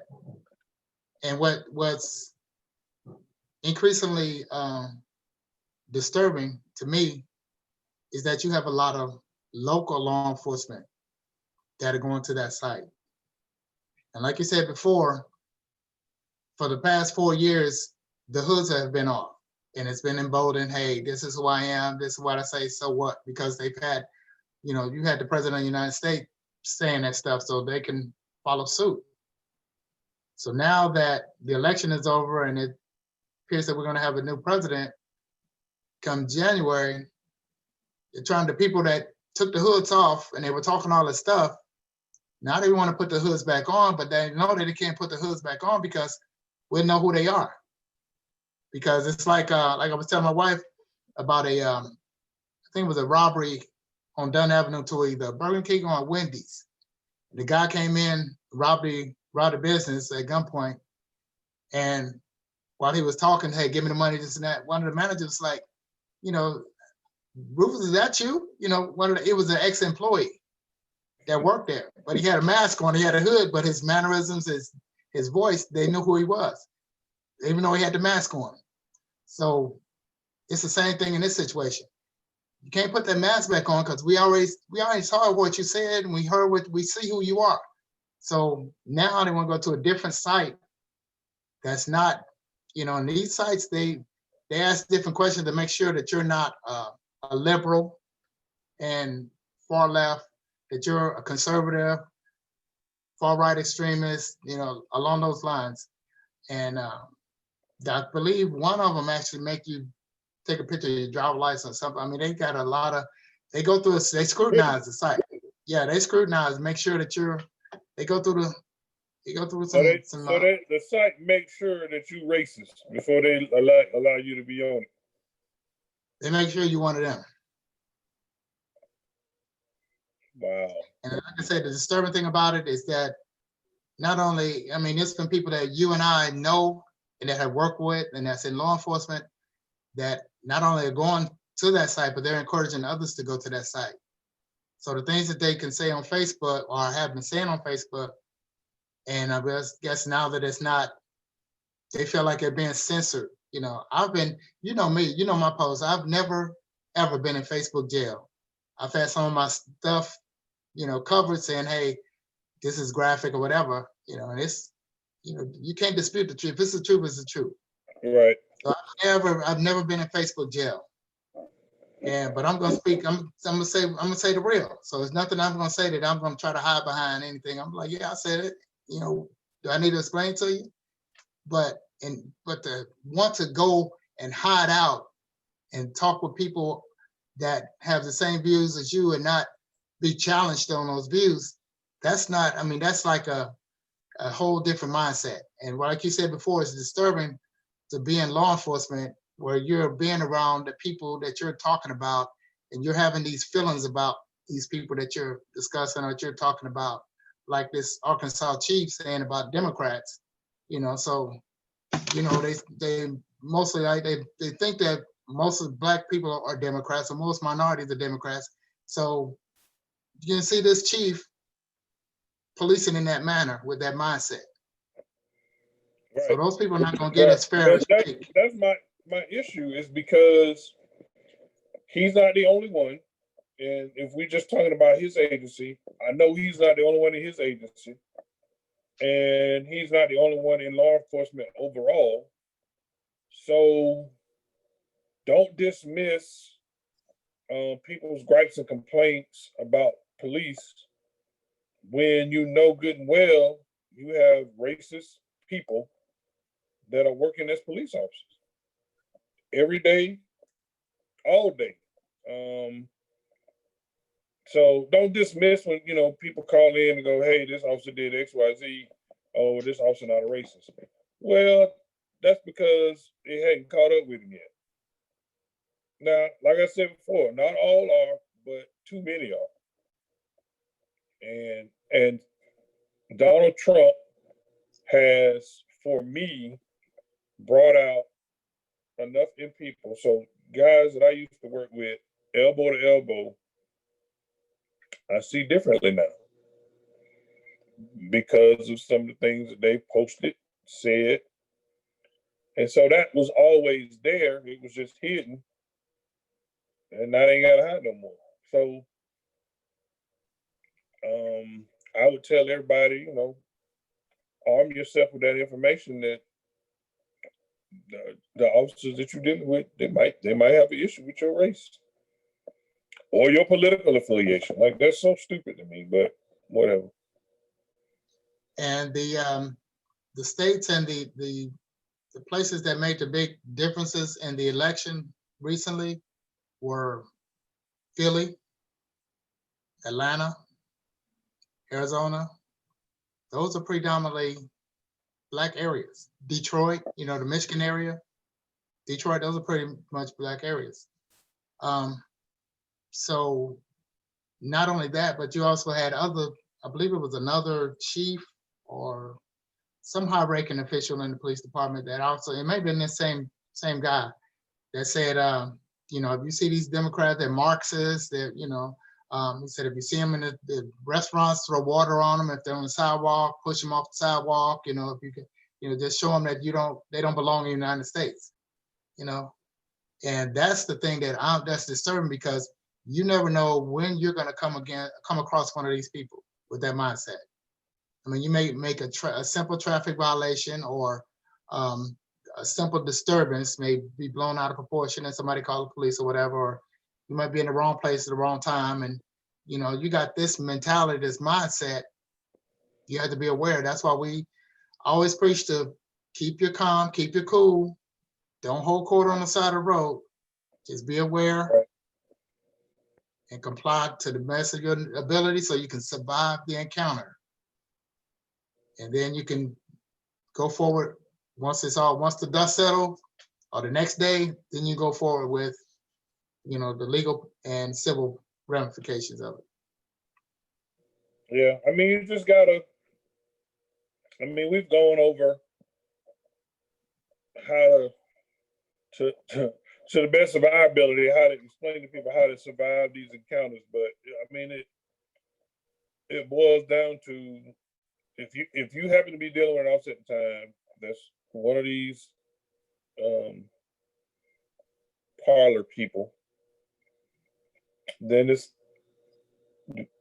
and what's increasingly disturbing to me is that you have a lot of local law enforcement that are going to that site. And like you said before, for the past 4 years, the hoods have been off and it's been emboldened. Hey, this is who I am. This is what I say. So what? Because they've had, you had the president of the United States saying that stuff so they can follow suit. So now that the election is over and it appears that we're going to have a new president come January, the people that took the hoods off and they were talking all this stuff, now they want to put the hoods back on, but they know that they can't put the hoods back on because we know who they are. Because it's like I was telling my wife about I think it was a robbery on Dunn Avenue to either Burger King or Wendy's. The guy came in, robbed the business at gunpoint, and while he was talking, hey, give me the money, this and that, one of the managers was like, Rufus, is that you? It was an ex-employee that worked there, but he had a mask on, he had a hood, but his mannerisms, his voice, they knew who he was, even though he had the mask on. So it's the same thing in this situation. You can't put that mask back on because we already saw what you said and we see who you are. So now they want to go to a different site that's not, in these sites, they ask different questions to make sure that you're not a liberal and far left, that you're a conservative, far right extremist, along those lines. And I believe one of them actually make you take a picture of your driver's license or something. I mean, they got a lot of, they scrutinize the site. Yeah, they scrutinize, make sure that they go through some. The site makes sure that you racist before they allow you to be on it. They make sure you're one of them. Wow. And like I said, the disturbing thing about it is that not only, there's been people that you and I know and that have worked with and that's in law enforcement that not only are going to that site, but they're encouraging others to go to that site. So the things that they can say on Facebook or have been saying on Facebook, and I guess now that it's not, they feel like they're being censored. I've been, me, my posts, I've never, ever been in Facebook jail. I've had some of my stuff, covered saying, hey, this is graphic or whatever, and it's, you can't dispute the truth. If it's the truth, it's the truth. Right. So I've never been in Facebook jail. But I'm gonna speak, I'm gonna say the real. So there's nothing I'm gonna say that I'm gonna try to hide behind anything. I'm like, yeah, I said it. Do I need to explain to you? But to want to go and hide out and talk with people that have the same views as you and not be challenged on those views, that's not, that's like a whole different mindset. And like you said before, it's disturbing to be in law enforcement where you're being around the people that you're talking about and you're having these feelings about these people that you're discussing or that you're talking about, like this Arkansas chief saying about Democrats, so, they mostly like they think that most of black people are Democrats or most minorities are Democrats. So you can see this chief policing in that manner with that mindset. So Right. those people are not going to get as fair But as that's my issue is because he's not the only one. And if we're just talking about his agency, I know he's not the only one in his agency. And he's not the only one in law enforcement overall. So don't dismiss people's gripes and complaints about police when you know good and well you have racist people that are working as police officers every day, all day. So don't dismiss when people call in and go, "Hey, this officer did X, Y, Z. Oh, this officer not a racist." Well, that's because it hadn't caught up with him yet. Now, like I said before, not all are, but too many are. And Donald Trump has, for me, brought out enough in people. So guys that I used to work with, elbow to elbow, I see differently now because of some of the things that they posted, said. And so that was always there. It was just hidden. And now they ain't got to hide no more. So I would tell everybody, arm yourself with that information that the officers that you're dealing with, they might have an issue with your race or your political affiliation. Like that's so stupid to me, but whatever. And the states and the places that made the big differences in the election recently were Philly, Atlanta, Arizona. Those are predominantly black areas. Detroit, the Michigan area, Detroit, those are pretty much black areas. So not only that, but you also had other, I believe it was another chief or some high-ranking official in the police department that also, it may have been the same guy that said, if you see these Democrats, they're Marxists, he said if you see them in the restaurants, throw water on them. If they're on the sidewalk, push them off the sidewalk. If you can, just show them that they don't belong in the United States. And that's the thing that's disturbing because you never know when you're going to come across one of these people with that mindset. I mean, you may make a simple traffic violation or a simple disturbance may be blown out of proportion and somebody call the police or whatever, or you might be in the wrong place at the wrong time. And, you got this mentality, this mindset, you have to be aware. That's why we always preach to keep your calm, keep your cool. Don't hold court on the side of the road. Just be aware and comply to the best of your ability so you can survive the encounter. And then you can go forward once the dust settles or the next day, then you go forward with, the legal and civil ramifications of it. Yeah, I mean, you just gotta. I mean, we've gone over how to the best of our ability, how to explain to people how to survive these encounters. But I mean, it boils down to if you happen to be dealing with an officer at the time that's one of these parlor people, then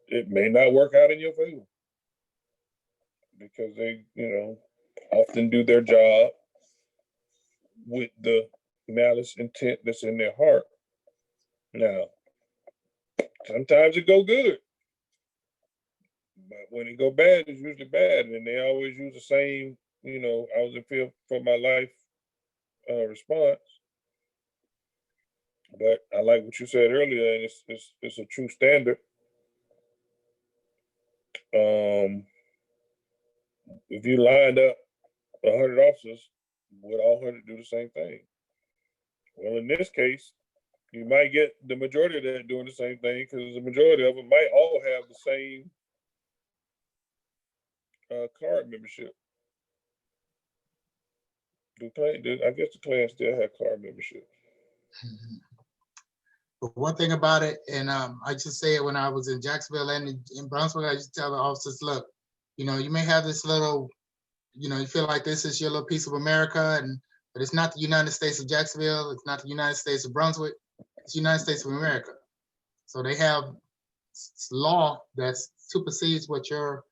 it may not work out in your favor because they often do their job with the malice intent that's in their heart. Now, sometimes it go good, but when it go bad, it's usually bad, and they always use the same. I was in fear for my life response. But I like what you said earlier, and it's a true standard. If you lined up 100 officers, would all 100 do the same thing? Well, in this case, you might get the majority of that doing the same thing because the majority of them might all have the same card membership. I guess the Klan still have card membership. But one thing about it, and I just say it when I was in Jacksonville and in Brunswick, I used to tell the officers, look, you know, you may have this little, you know, you feel like this is your little piece of America, but it's not the United States of Jacksonville. It's not the United States of Brunswick. It's the United States of America. So they have law that supersedes what your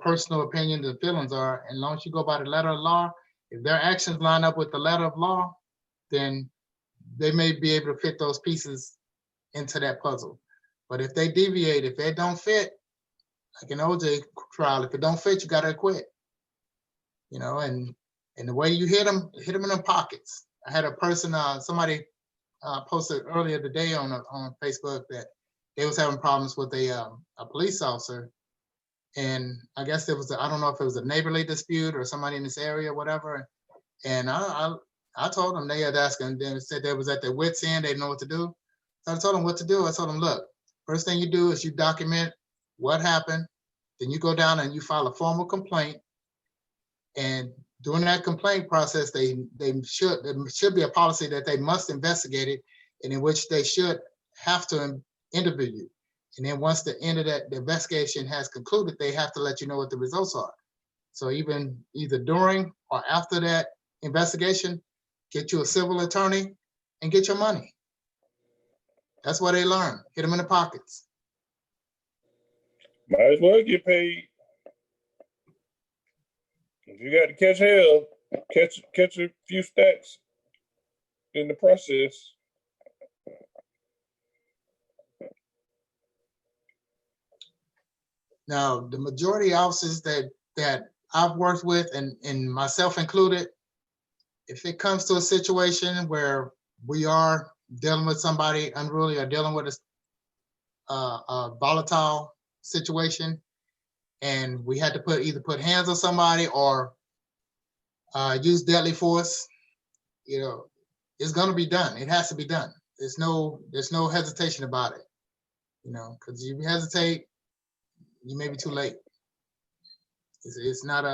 personal opinions and feelings are. And as long as you go by the letter of law, if their actions line up with the letter of law, then they may be able to fit those pieces into that puzzle. But if they deviate, if they don't fit, like an OJ trial, if it don't fit, you got to acquit. You know, and the way you hit them in the pockets. I had a person, somebody posted earlier today on Facebook that they was having problems with a police officer, and I guess there was I don't know if it was a neighborly dispute or somebody in this area or whatever. And I told them, they had asked, and then said they was at their wits' end, they didn't know what to do. So I told them what to do. I told them, look, first thing you do is you document what happened, then you go down and you file a formal complaint. And during that complaint process, there should be a policy that they must investigate it, and in which they should have to interview you. And then once the end of the investigation has concluded, they have to let you know what the results are. So either during or after that investigation, get you a civil attorney and get your money. That's what they learn. Hit them in the pockets. Might as well get paid. If you got to catch hell, catch a few stacks in the process. Now, the majority of officers that I've worked with, and myself included, if it comes to a situation where we are dealing with somebody unruly or dealing with a volatile situation, and we had to either put hands on somebody or use deadly force, you know, it's going to be done. It has to be done. There's no hesitation about it, you know, because you hesitate, you may be too late. It's not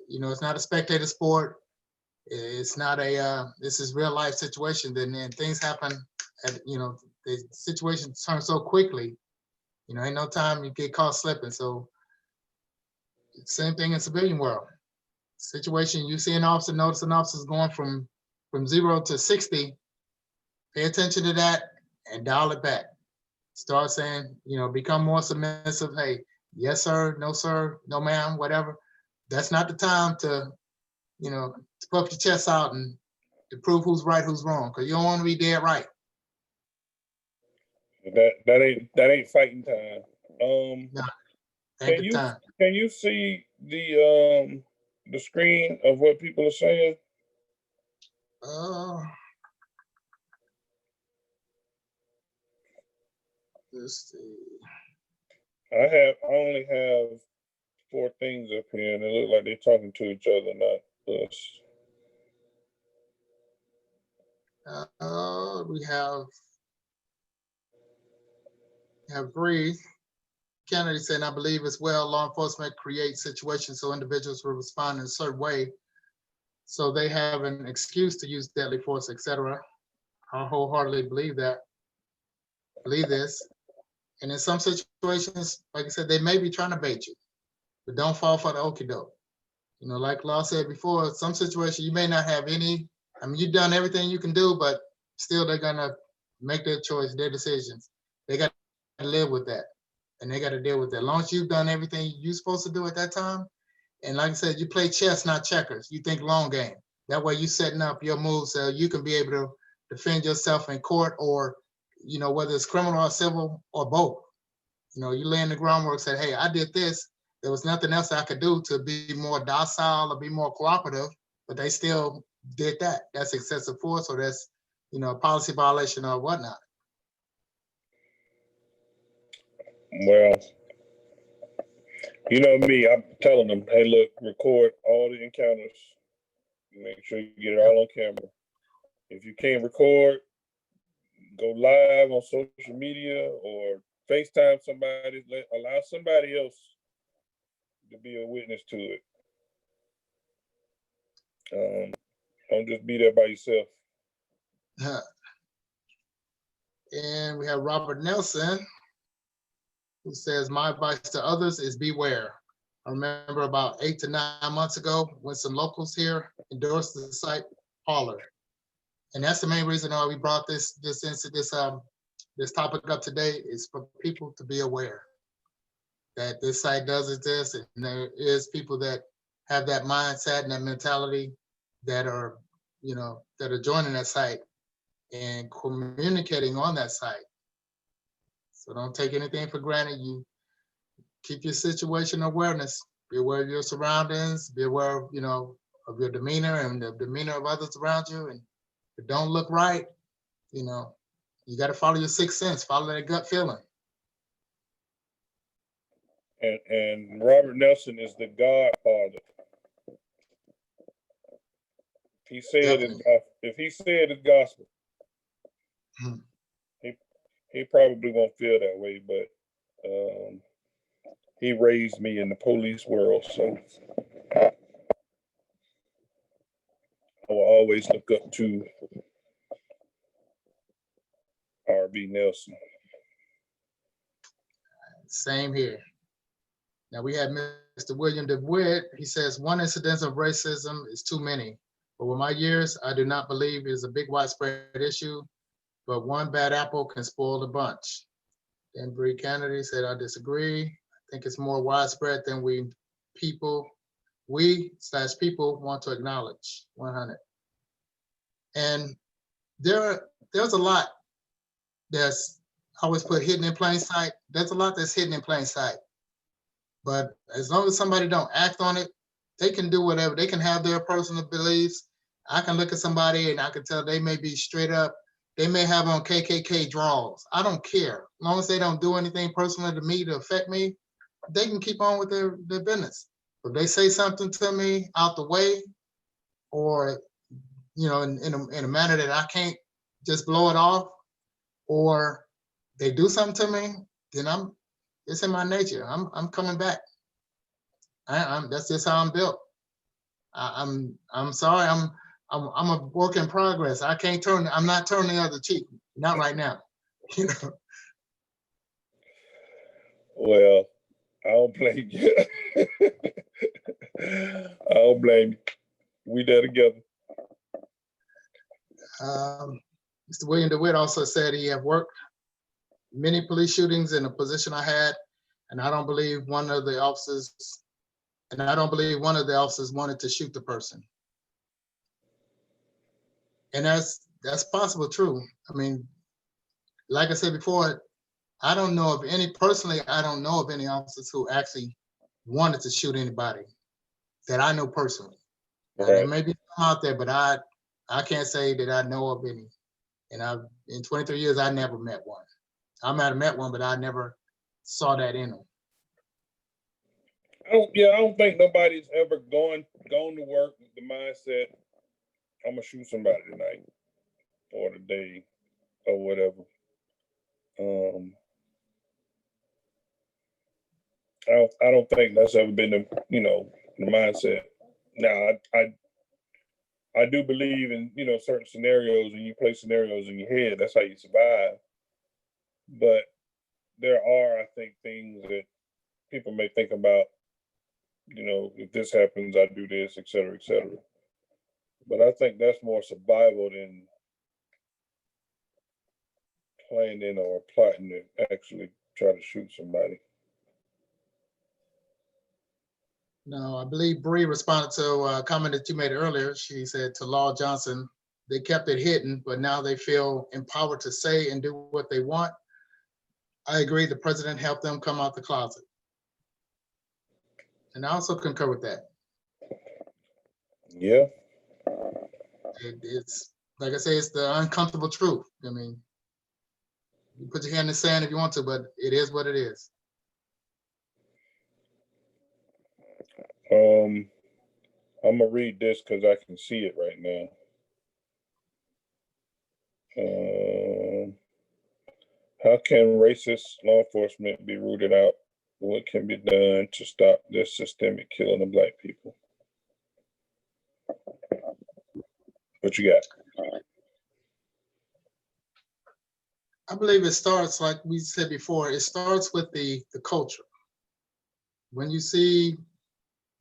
it's not a spectator sport. It's not this is real life situation. Then things happen, the situation turns so quickly, you know, ain't no time you get caught slipping. So same thing in civilian world. Situation, you see an officer, notice an officer's going from 0 to 60, pay attention to that and dial it back. Start saying, you know, become more submissive. Hey, yes, sir, no, ma'am, whatever. That's not the time to, you know, to puff your chest out and to prove who's right, who's wrong, because you don't want to be dead right. That ain't fighting time. No, ain't the time. Can you see the screen of what people are saying? Let's see. I only have 4 things up here, and it looks like they're talking to each other, not us. We have Breathe. Kennedy saying, I believe as well, law enforcement creates situations so individuals will respond in a certain way, so they have an excuse to use deadly force, etc. I wholeheartedly believe this. And in some situations, like I said, they may be trying to bait you, but don't fall for the okie doke. You know, like Law said before, some situations you may not have any, I mean, you've done everything you can do, but still they're gonna make their choice, their decisions. They got to live with that, and they got to deal with that. As long as you've done everything you're supposed to do at that time, and like I said, you play chess, not checkers. You think long game. That way you're setting up your moves so you can be able to defend yourself in court, or, you know, whether it's criminal or civil or both. You know, you lay in the groundwork, said, hey, I did this. There was nothing else I could do to be more docile or be more cooperative, but they still did that. That's excessive force, or that's, you know, a policy violation or whatnot. Well, you know me, I'm telling them, hey, look, record all the encounters Make sure you get it all on camera. If you can't record, go live on social media or FaceTime somebody. Allow somebody else to be a witness to it. Don't just be there by yourself. And we have Robert Nelson, who says, my advice to others is beware. I remember about 8 to 9 months ago when some locals here endorsed the site Parler. And that's the main reason why we brought this topic up today, is for people to be aware that this site does exist, and there is people that have that mindset and that mentality that are, that are joining that site and communicating on that site. So don't take anything for granted. You keep your situation awareness. Be aware of your surroundings. Be aware of, of your demeanor and the demeanor of others around you. And if it don't look right, you got to follow your sixth sense. Follow that gut feeling. And Robert Nelson is the Godfather. He said if he said it's gospel, he probably won't feel that way, but he raised me in the police world, so I will always look up to R.B. Nelson. Same here. Now we have Mr. William DeWitt. He says, one incidence of racism is too many. Over my years, I do not believe it is a big widespread issue, but one bad apple can spoil the bunch. Then Bree Kennedy said, I disagree. I think it's more widespread than people want to acknowledge. 100. And there's a lot that's always put hidden in plain sight. There's a lot that's hidden in plain sight. But as long as somebody don't act on it, they can do whatever. They can have their personal beliefs. I can look at somebody and I can tell they may be straight up. They may have on KKK draws. I don't care. As long as they don't do anything personal to me to affect me, they can keep on with their business. If they say something to me out the way, or in a manner that I can't just blow it off, or they do something to me, then it's in my nature. I'm coming back. That's just how I'm built. I'm sorry. I'm a work in progress. I'm not turning the other cheek. Not right now. Well, I don't blame you. I don't blame you. We there together. Mr. William DeWitt also said he had worked many police shootings in a position I had, and I don't believe one of the officers wanted to shoot the person. And that's possible, true. I mean, like I said before, I don't know of any officers who actually wanted to shoot anybody that I know personally. Now, there may be some out there, but I can't say that I know of any. And in 23 years, I never met one. I might have met one, but I never saw that in them. I don't think nobody's ever gone to work with the mindset, I'm gonna shoot somebody tonight or today or whatever. I don't think that's ever been the mindset. Now I do believe in certain scenarios, and you play scenarios in your head. That's how you survive. But there are, I think, things that people may think about. If this happens, I do this, et cetera, et cetera. But I think that's more survival than planning or plotting to actually try to shoot somebody. No, I believe Bree responded to a comment that you made earlier. She said to Law Johnson, they kept it hidden, but now they feel empowered to say and do what they want. I agree. The president helped them come out the closet. And I also concur with that. Yeah. It's like I say, it's the uncomfortable truth. I mean, you put your hand in the sand if you want to, but it is what it is. I'm gonna read this because I can see it right now. How can racist law enforcement be rooted out? What can be done to stop this systemic killing of Black people? What you got? I believe it starts, like we said before, it starts with the culture. When you see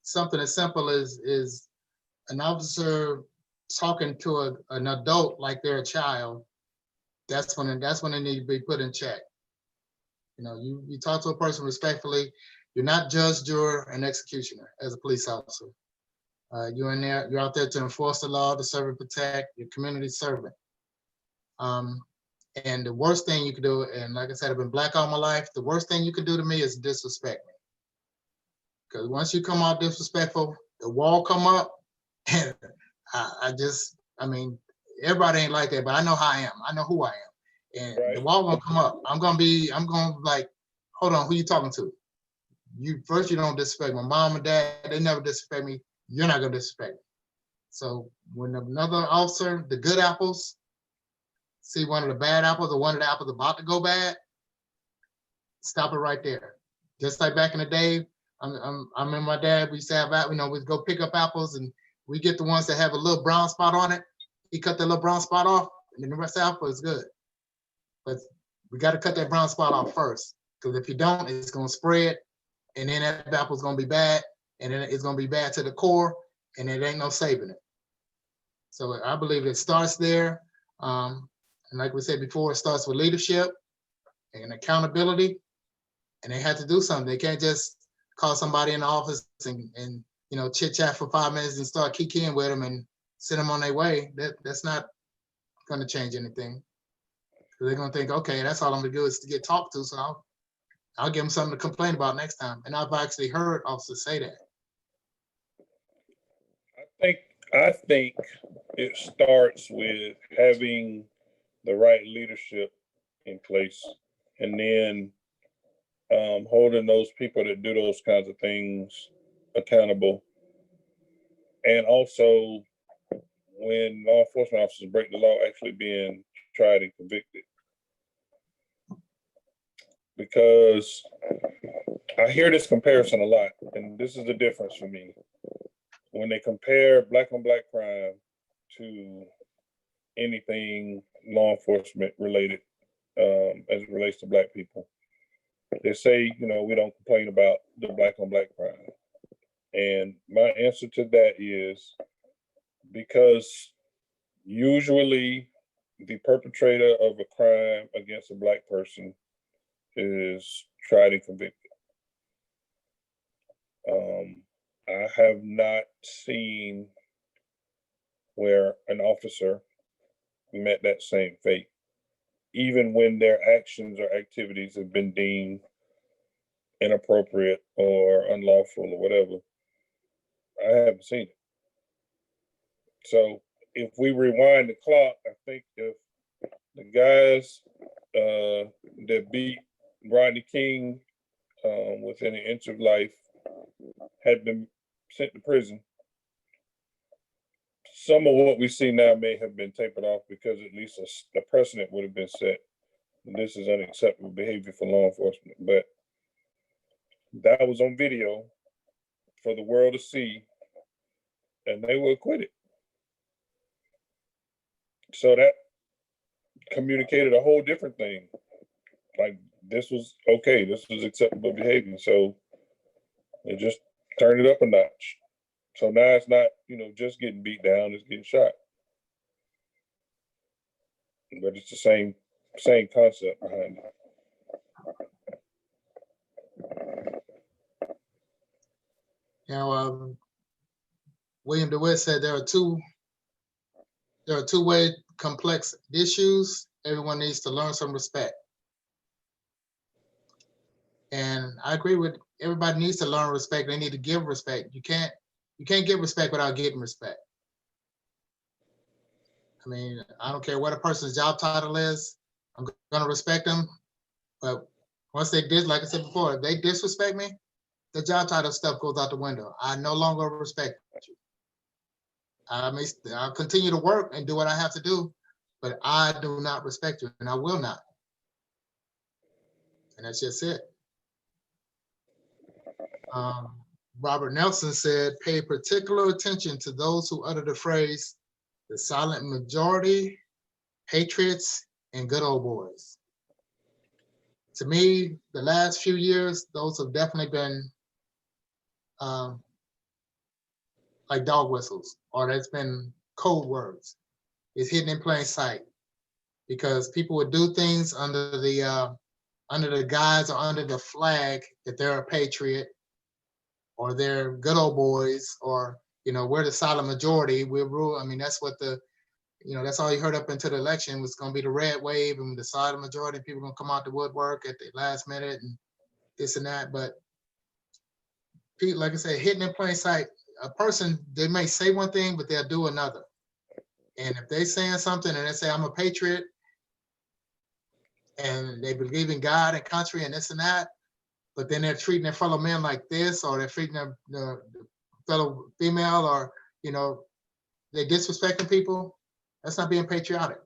something as simple as an officer talking to an adult like they're a child, that's when they need to be put in check. You know, you talk to a person respectfully. You're not judge, juror, and executioner as a police officer. You're in there. You're out there to enforce the law, to serve and protect your community servant. And the worst thing you could do, and like I said, I've been Black all my life. The worst thing you could do to me is disrespect me. Because once you come out disrespectful, the wall come up, and I mean, everybody ain't like that, but I know how I am. I know who I am. And Right. the wall gonna come up. I'm gonna like, hold on, who you talking to? You don't disrespect my mom and dad. They never disrespect me. You're not gonna disrespect me. So when another officer, the good apples, see one of the bad apples or one of the apples about to go bad, stop it right there. Just like back in the day, I remember my dad, we used to have, we'd go pick up apples and we get the ones that have a little brown spot on it. He cut that little brown spot off and then the rest of the apple is good. But we got to cut that brown spot off first, because if you don't, it's going to spread, and then that apple's going to be bad, and then it's going to be bad to the core, and it ain't no saving it. So I believe it starts there. And like we said before, it starts with leadership and accountability, and they have to do something. They can't just call somebody in the office and chit chat for 5 minutes and start kikiing with them and send them on their way. That's not going to change anything. They're gonna think, okay, that's all I'm gonna do is to get talked to, so I'll give them something to complain about next time. And I've actually heard officers say that. I think it starts with having the right leadership in place, and then holding those people that do those kinds of things accountable, and also when law enforcement officers break the law, actually being tried and convicted. Because I hear this comparison a lot, and this is the difference for me. When they compare Black on Black crime to anything law enforcement related, as it relates to Black people, they say, we don't complain about the Black on Black crime. And my answer to that is because usually the perpetrator of a crime against a Black person is tried and convicted. I have not seen where an officer met that same fate, even when their actions or activities have been deemed inappropriate or unlawful or whatever. I haven't seen it. So if we rewind the clock, I think if the guys that beat Rodney King within an inch of life had been sent to prison, some of what we see now may have been tapered off, because at least a precedent would have been set. This is unacceptable behavior for law enforcement. But that was on video for the world to see, and they were acquitted. So that communicated a whole different thing. Like, this was okay, this was acceptable behavior. So they just turned it up a notch. So now it's not, just getting beat down, it's getting shot. But it's the same concept behind it. William DeWitt said there are two-way complex issues. Everyone needs to learn some respect. And I agree with everybody needs to learn respect. They need to give respect. You can't give respect without getting respect. I mean, I don't care what a person's job title is. I'm gonna respect them. But once they did, like I said before, if they disrespect me, the job title stuff goes out the window. I no longer respect you. I'll continue to work and do what I have to do, but I do not respect you, and I will not. And that's just it. Um, Robert Nelson said, pay particular attention to those who utter the phrase, the silent majority, patriots, and good old boys. To me, the last few years, those have definitely been um, like dog whistles, or that's been code words. It's hidden in plain sight because people would do things under the guise or under the flag that they're a patriot or they're good old boys, or we're the silent majority. We'll rule. I mean, that's what that's all you heard up until the election was going to be the red wave and the silent majority. People going to come out the woodwork at the last minute and this and that. But Pete, like I said, hidden in plain sight. A person, they may say one thing, but they'll do another. And if they saying something and they say, I'm a patriot, and they believe in God and country and this and that, but then they're treating their fellow men like this, or they're treating the fellow female, or they disrespecting people, that's not being patriotic.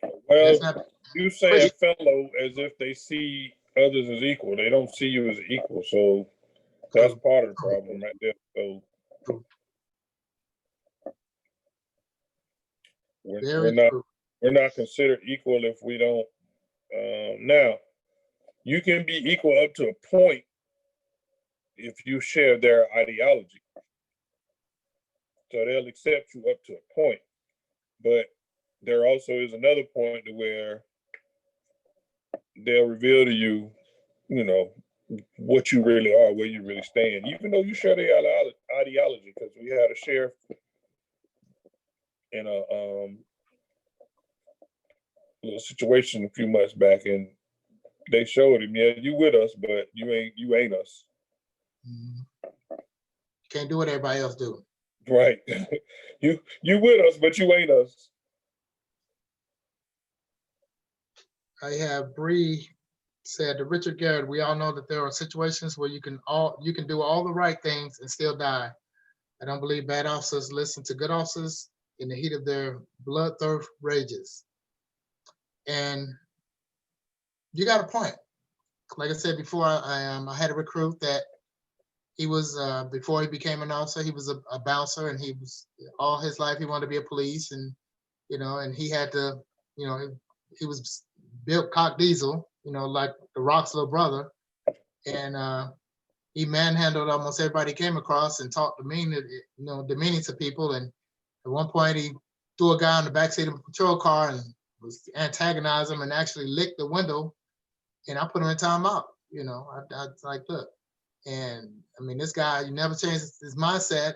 Well, That's not you saying fellow as if they see others as equal. They don't see you as equal. So that's part of the problem right there. So we're not considered equal if we don't. Now, you can be equal up to a point if you share their ideology. So they'll accept you up to a point. But there also is another point to where they'll reveal to you, what you really are, where you really stand, even though you share their ideology. Because we had a sheriff in a little situation a few months back, and they showed him, yeah, you with us, but you ain't us. Mm-hmm. Can't do what everybody else do. Right. you with us, but you ain't us. I have Bree said to Richard Garrett, we all know that there are situations where you can do all the right things and still die. I don't believe bad officers listen to good officers in the heat of their bloodthirst rages. And you got a point. Like I said before, I had a recruit that he was, before he became an officer, he was a bouncer, and he was, all his life he wanted to be a police, and and he had to, he was built cock diesel, like the Rock's little brother, and he manhandled almost everybody he came across and talked demeaning to people. And at one point, he threw a guy in the backseat of a patrol car and was antagonizing him and actually licked the window. And I put him in timeout. I like, look, and I mean, this guy, you never change his mindset.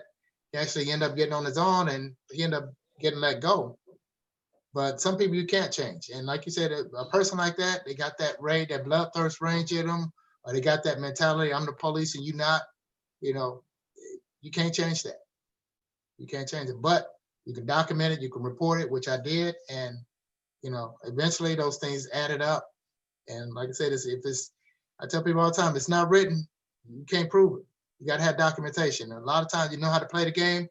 He actually ended up getting on his own, and he ended up getting let go. But some people you can't change. And like you said, a person like that, they got that rage, that bloodthirst rage in them, or they got that mentality, I'm the police and you not, you can't change that. You can't change it. But you can document it, you can report it, which I did. And, eventually those things added up. And like I said, I tell people all the time, it's not written, you can't prove it. You got to have documentation. And a lot of times you know how to play the game.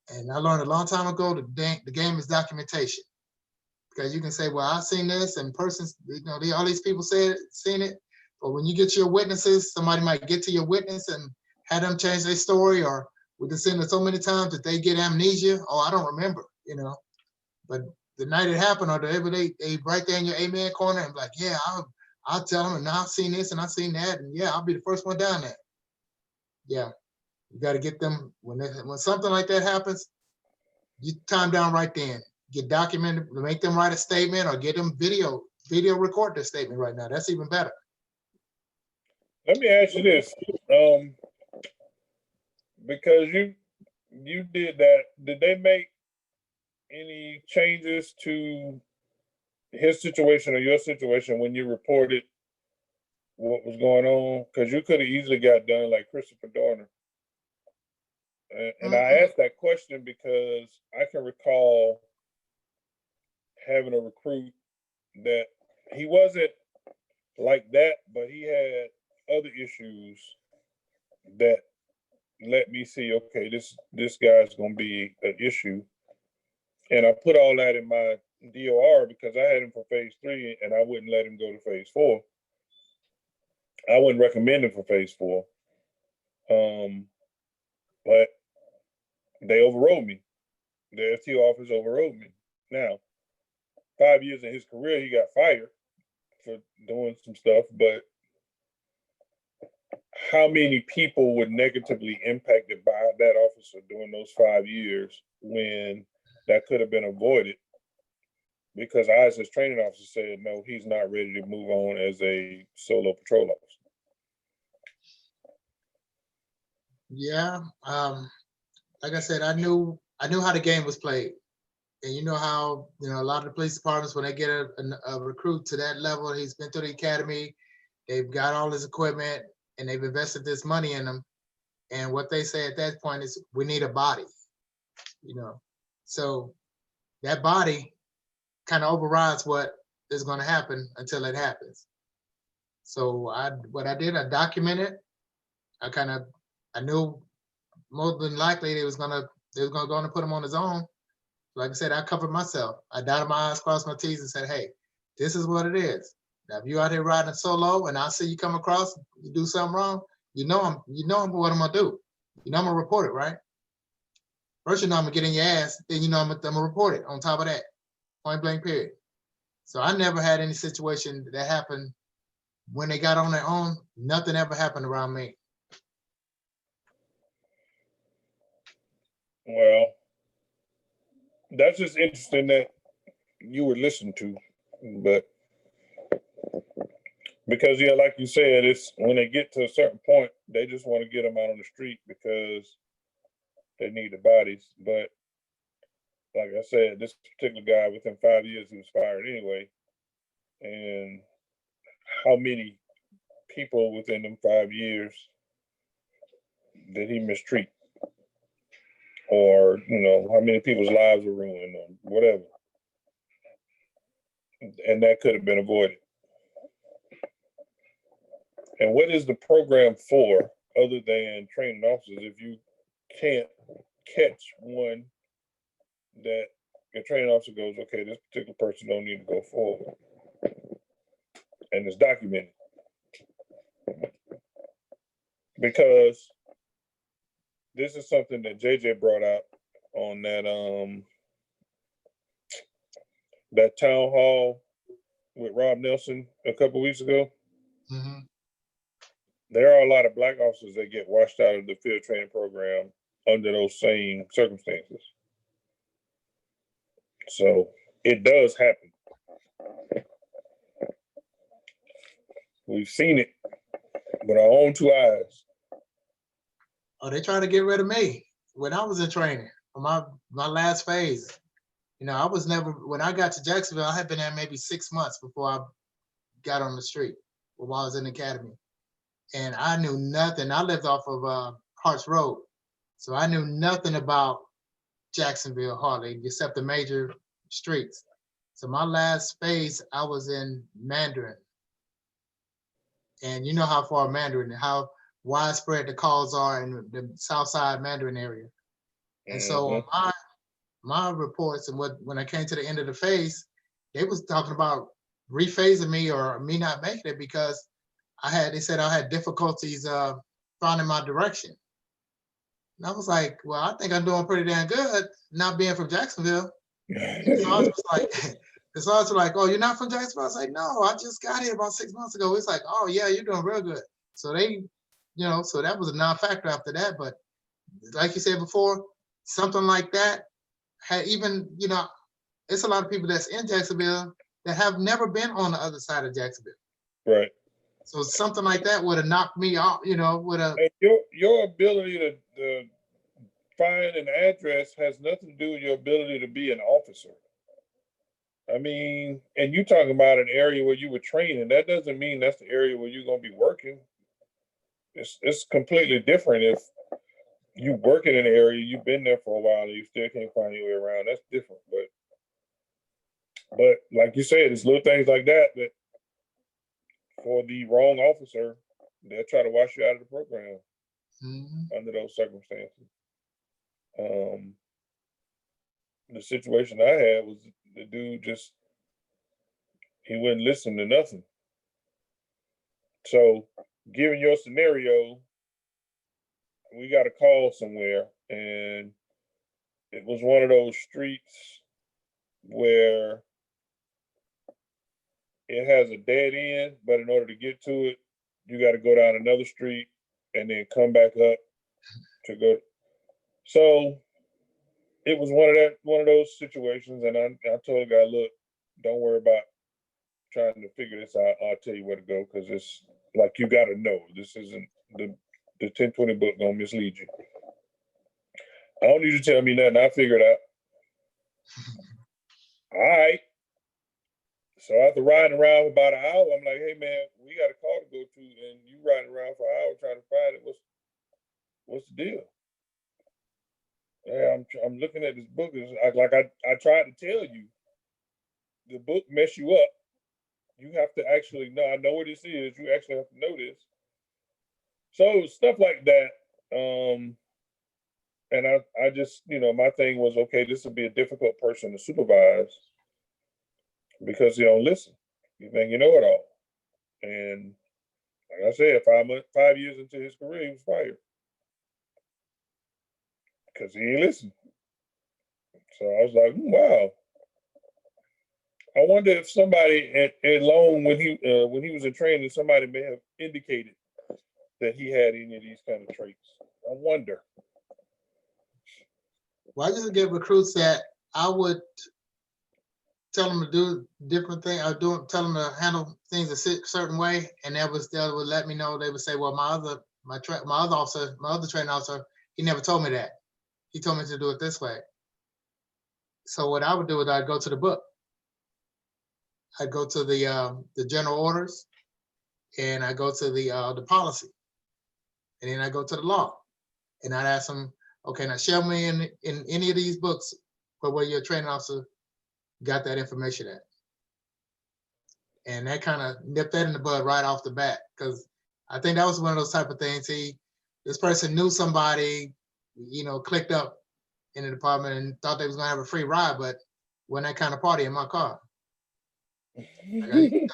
And I learned a long time ago, the game is documentation. Because you can say, well, I've seen this, and persons, all these people seen it. But when you get your witnesses, somebody might get to your witness and have them change their story, or we can send it so many times that they get amnesia. Oh, I don't remember, But the night it happened, or they right there in your amen corner and be like, yeah, I'll tell them, and now I've seen this and I've seen that, and yeah, I'll be the first one down there. Yeah, you got to get them when something like that happens. You time down right then. Get documented, make them write a statement, or get them video record their statement right now. That's even better. Let me ask you this, because you did that. Did they make any changes to his situation or your situation when you reported what was going on? Because you could have easily got done like Christopher Dorner. And I asked that question because I can recall having a recruit that he wasn't like that, but he had other issues that let me see, okay, this guy's gonna be an issue. And I put all that in my DOR because I had him for phase 3 and I wouldn't let him go to phase 4. I wouldn't recommend him for phase 4. But they overrode me. The FTO office overrode me. Now, 5 years in his career, he got fired for doing some stuff, but how many people were negatively impacted by that officer during those 5 years when that could have been avoided? Because I, as his training officer, said, no, he's not ready to move on as a solo patrol officer. Yeah. Like I said, I knew how the game was played. And you know how, a lot of the police departments, when they get a recruit to that level, he's been through the academy, they've got all his equipment, and they've invested this money in him. And what they say at that point is, we need a body, So that body kind of overrides what is going to happen until it happens. So what I did, I documented. I knew more than likely they was gonna go and put him on his own. Like I said, I covered myself. I dotted my I's, crossed my T's, and said, hey, this is what it is. Now, if you out here riding solo and I see you come across, you do something wrong, you know what I'm gonna do. I'm gonna report it, right? First, I'm gonna get in your ass, then I'm gonna report it on top of that. Point blank, period. So I never had any situation that happened when they got on their own. Nothing ever happened around me. Well, that's just interesting that you would listen to, but because like you said, it's when they get to a certain point, they just want to get them out on the street because they need the bodies. But like I said, this particular guy, within 5 years, he was fired anyway. And how many people within them 5 years did he mistreat? Or, how many people's lives were ruined or whatever. And that could have been avoided. And what is the program for other than training officers if you can't catch one that your training officer goes, okay, this particular person don't need to go forward? And it's documented. Because this is something that JJ brought out on that town hall with Rob Nelson a couple weeks ago. Mm-hmm. There are a lot of Black officers that get washed out of the field training program under those same circumstances. So it does happen. We've seen it with our own 2 eyes. Oh, they trying to get rid of me when I was in training for my last phase. I was never, when I got to Jacksonville, I had been there maybe 6 months before I got on the street while I was in the academy. And I knew nothing. I lived off of Harts Road. So I knew nothing about Jacksonville hardly, except the major streets. So my last phase, I was in Mandarin. And you know how far Mandarin, how widespread the calls are in the South Side Mandarin area. And so on my reports and when I came to the end of the phase, they was talking about rephasing me or me not making it because they said I had difficulties finding my direction. And I was like, well, I think I'm doing pretty damn good not being from Jacksonville. So I was like, the sergeants were like, oh, you're not from Jacksonville? I was like, no, I just got here about 6 months ago. It's like, oh yeah, you're doing real good. So they, so that was a non-factor after that. But like you said before, something like that had even, it's a lot of people that's in Jacksonville that have never been on the other side of Jacksonville. Right. So something like that would have knocked me off, would have. Your ability to find an address has nothing to do with your ability to be an officer. I mean, and you talking about an area where you were training, that doesn't mean that's the area where you're going to be working. It's completely different if you work in an area, you've been there for a while, and you still can't find your way around. That's different. But like you said, it's little things like that for the wrong officer, they'll try to wash you out of the program under those circumstances. the situation I had was the dude just, he wouldn't listen to nothing. So, given your scenario, we got a call somewhere, and it was one of those streets where it has a dead end, but in order to get to it, you got to go down another street and then come back up to go. So it was one of those situations, and I told the guy, look, don't worry about trying to figure this out. I'll tell you where to go, because it's like, you got to know this isn't the 1020 book gonna mislead you. I don't need you to tell me nothing. I'll figure it out. All right. So after riding around for about an hour, I'm like, hey man, we got a call to go to, and you riding around for an hour trying to find it. What's the deal? Yeah, I'm looking at this book. I tried to tell you, the book mess you up. You have to actually know. I know what this is. You actually have to know this. So stuff like that. And I just, my thing was, okay, this would be a difficult person to supervise because you don't listen. You think you know it all. And like I said, 5 years into his career, he was fired because he ain't listened. So I was like, wow. I wonder if somebody at Lone, when he was in training, somebody may have indicated that he had any of these kind of traits. I wonder. Well, I just get recruits that I would tell them to do different things, or tell them to handle things a certain way, and they would let me know. They would say, "Well, my other training officer, he never told me that. He told me to do it this way." So what I would do is I'd go to the book. I'd go to the general orders, and I go to the policy, and then I go to the law, and I'd ask them, okay, now show me in any of these books where your training officer got that information at. And that kind of nipped that in the bud right off the bat, because I think that was one of those type of things. This person knew somebody, clicked up in the department and thought they was gonna have a free ride, but wasn't that kind of party in my car. Like,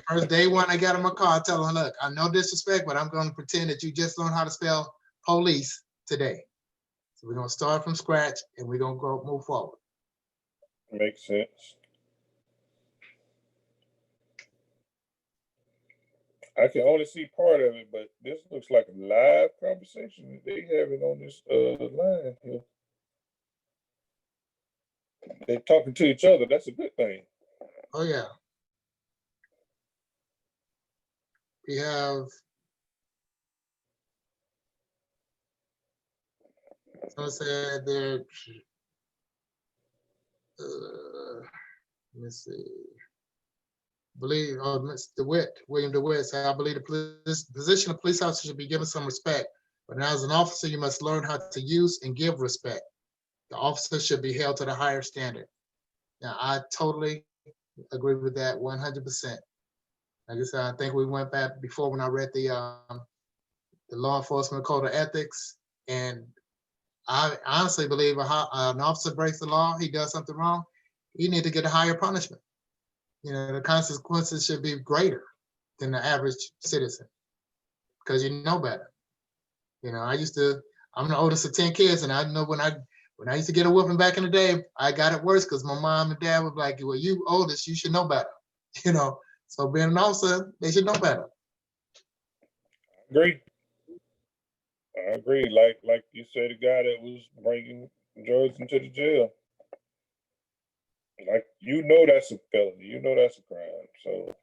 first day one, I got in my car, I tell them, look, I no disrespect, but I'm gonna pretend that you just learned how to spell police today. So we're gonna start from scratch and we're gonna move forward. Makes sense. I can only see part of it, but this looks like a live conversation that they having on this line here. They're talking to each other. That's a good thing. Oh yeah. We have someone said there. Let me see. Mr. DeWitt, William DeWitt said, I believe the position of police officer should be given some respect, but as an officer, you must learn how to use and give respect. The officer should be held to the higher standard. Now, I totally agree with that 100%. Like I said, I think we went back before when I read the law enforcement code of ethics, and I honestly believe an officer breaks the law, he does something wrong, you need to get a higher punishment. The consequences should be greater than the average citizen, because you know better. I'm the oldest of 10 kids, and I know when I used to get a whooping back in the day, I got it worse because my mom and dad was like, well, you oldest, you should know better. So being an officer, they should know better. I agree. Like you said, the guy that was bringing drugs into the jail. Like, that's a felony. That's a crime. So.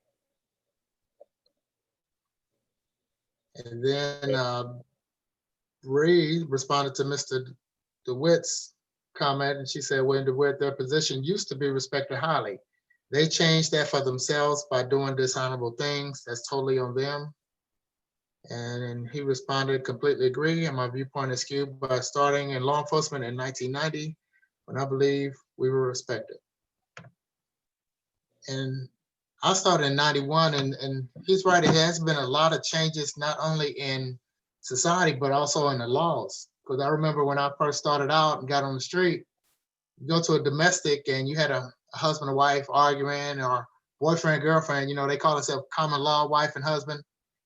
And then Bree responded to Mr. DeWitt's comment, and she said, well, in DeWitt, their position used to be respected highly. They changed that for themselves by doing dishonorable things. That's totally on them. And he responded, completely agree, and my viewpoint is skewed by starting in law enforcement in 1990, when I believe we were respected. And I started in 91, and he's right, it has been a lot of changes, not only in society, but also in the laws. Because I remember when I first started out and got on the street, you go to a domestic and you had a husband and wife arguing, or boyfriend, girlfriend, they call themselves common law wife and husband,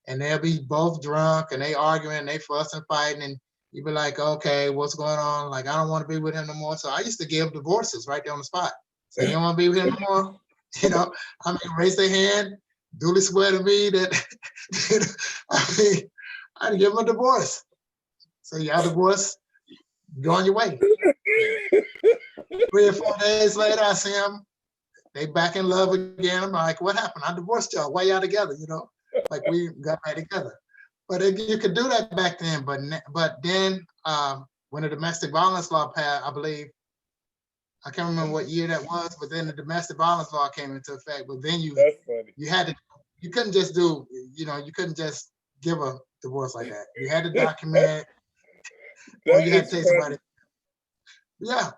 and they'll be both drunk and they arguing, and they fussing, fighting, and you be like, okay, what's going on? Like, I don't want to be with him no more. So I used to give divorces right there on the spot. So you don't want to be with him no more? Raise their hand, duly swear to me that, I'd give him a divorce. So y'all divorced, go on your way. 3 or 4 days later, I see them, they back in love again. I'm like, what happened? I divorced y'all. Why y'all together? Like we got back together. But you could do that back then. But then when the domestic violence law passed, I believe, I can't remember what year that was, but then the domestic violence law came into effect. But then you had to, you couldn't just do, you couldn't just give a divorce like that. You had to document, or you had to take somebody. Yeah.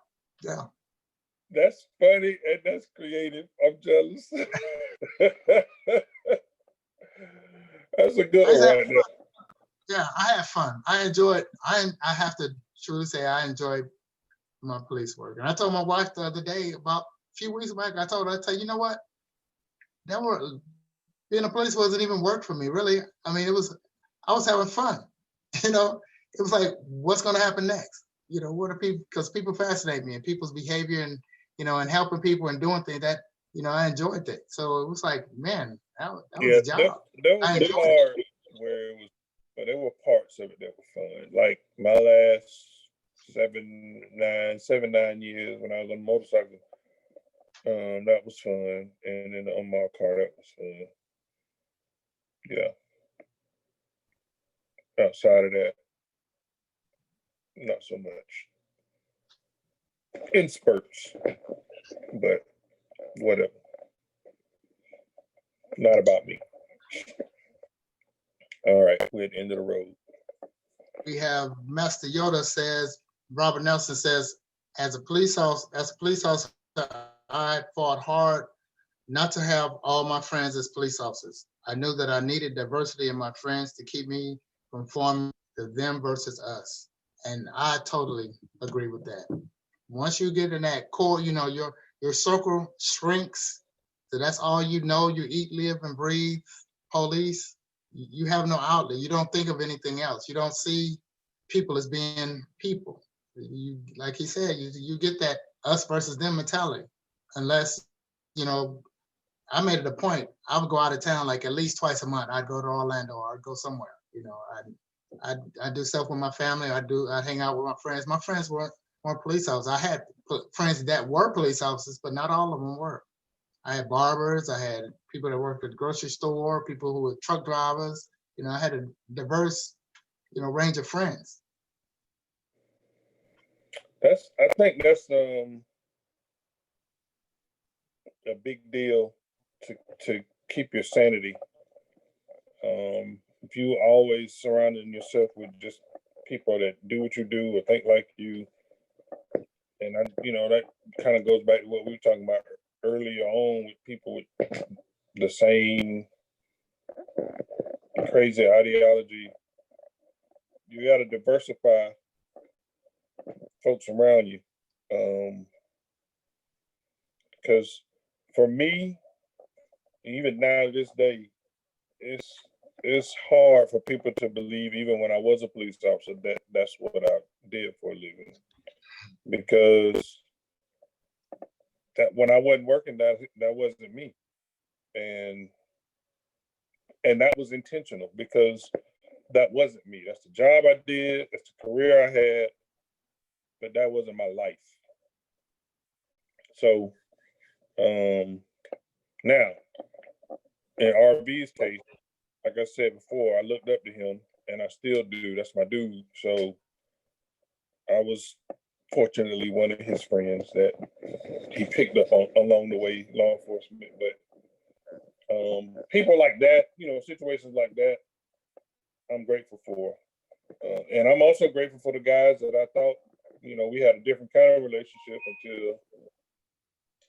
That's funny and that's creative. I'm jealous. That's a good one right there. Yeah, I had fun. I enjoyed. I have to truly say I enjoyed my police work. And I told my wife the other day, about a few weeks back, I told her, you know what? Being a police wasn't even work for me, really. I mean, I was having fun. It was like, what's going to happen next? What are people? Because people fascinate me, and people's behavior, and and helping people and doing things that I enjoyed that. So it was like, man, that was a job. There was a part where it was, but there were parts of it that were fun. Like my last 7-9 years when I was on a motorcycle, that was fun. And then on my car, that was fun. Yeah. Outside of that, not so much. In spurts, but whatever. Not about me. All right, we're at the end of the road. We have Master Yoda says, Robert Nelson says, as a police officer, I fought hard not to have all my friends as police officers. I knew that I needed diversity in my friends to keep me from forming the them versus us. And I totally agree with that. Once you get in that core, your circle shrinks. So that's all you eat, live, and breathe police. You have no outlet. You don't think of anything else. You don't see people as being people. Like he said, you get that us versus them mentality. Unless, I made it a point, I would go out of town like at least twice a month. I'd go to Orlando, or I'd go somewhere. I'd do stuff with my family. I'd hang out with my friends. My friends weren't police officers. I had friends that were police officers, but not all of them were. I had barbers. I had people that worked at the grocery store, people who were truck drivers. I had a diverse, range of friends. I think that's a big deal to keep your sanity. If you always surrounding yourself with just people that do what you do or think like you, and that kind of goes back to what we were talking about earlier on, with people with the same crazy ideology. You got to diversify folks around you, because for me, even now this day, it's hard for people to believe, even when I was a police officer, that that's what I did for a living. Because that when I wasn't working, that wasn't me, and that was intentional, because that wasn't me. That's the job I did. That's the career I had, but that wasn't my life. So now, in RV's case, like I said before, I looked up to him, and I still do. That's my dude. So I was fortunately one of his friends that he picked up on along the way, law enforcement. But people like that, situations like that, I'm grateful for. And I'm also grateful for the guys that I thought, we had a different kind of relationship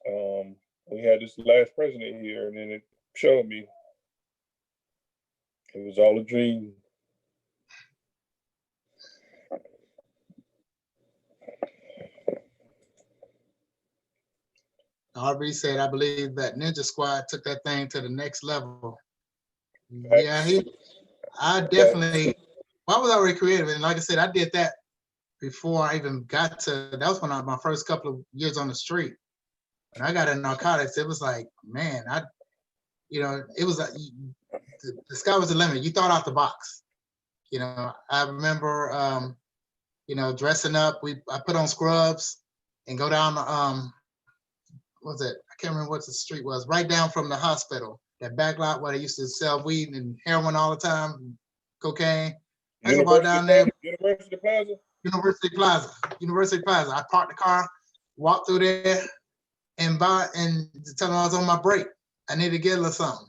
until we had this last president here, and then it showed me it was all a dream. RB said, I believe that Ninja Squad took that thing to the next level. Yeah, Facts. I definitely, well, I was already creative. And like I said, I did that before I even got to, that was when my first couple of years on the street. When I got in narcotics, it was like, man, it was, the sky was the limit. You thought out the box. I remember, dressing up. I put on scrubs and go down, what was it? I can't remember what the street was, right down from the hospital, that back lot where they used to sell weed and heroin all the time, cocaine. I go walk down there, University Plaza. University Plaza. I parked the car, walked through there, and tell them I was on my break. I need to get a little something.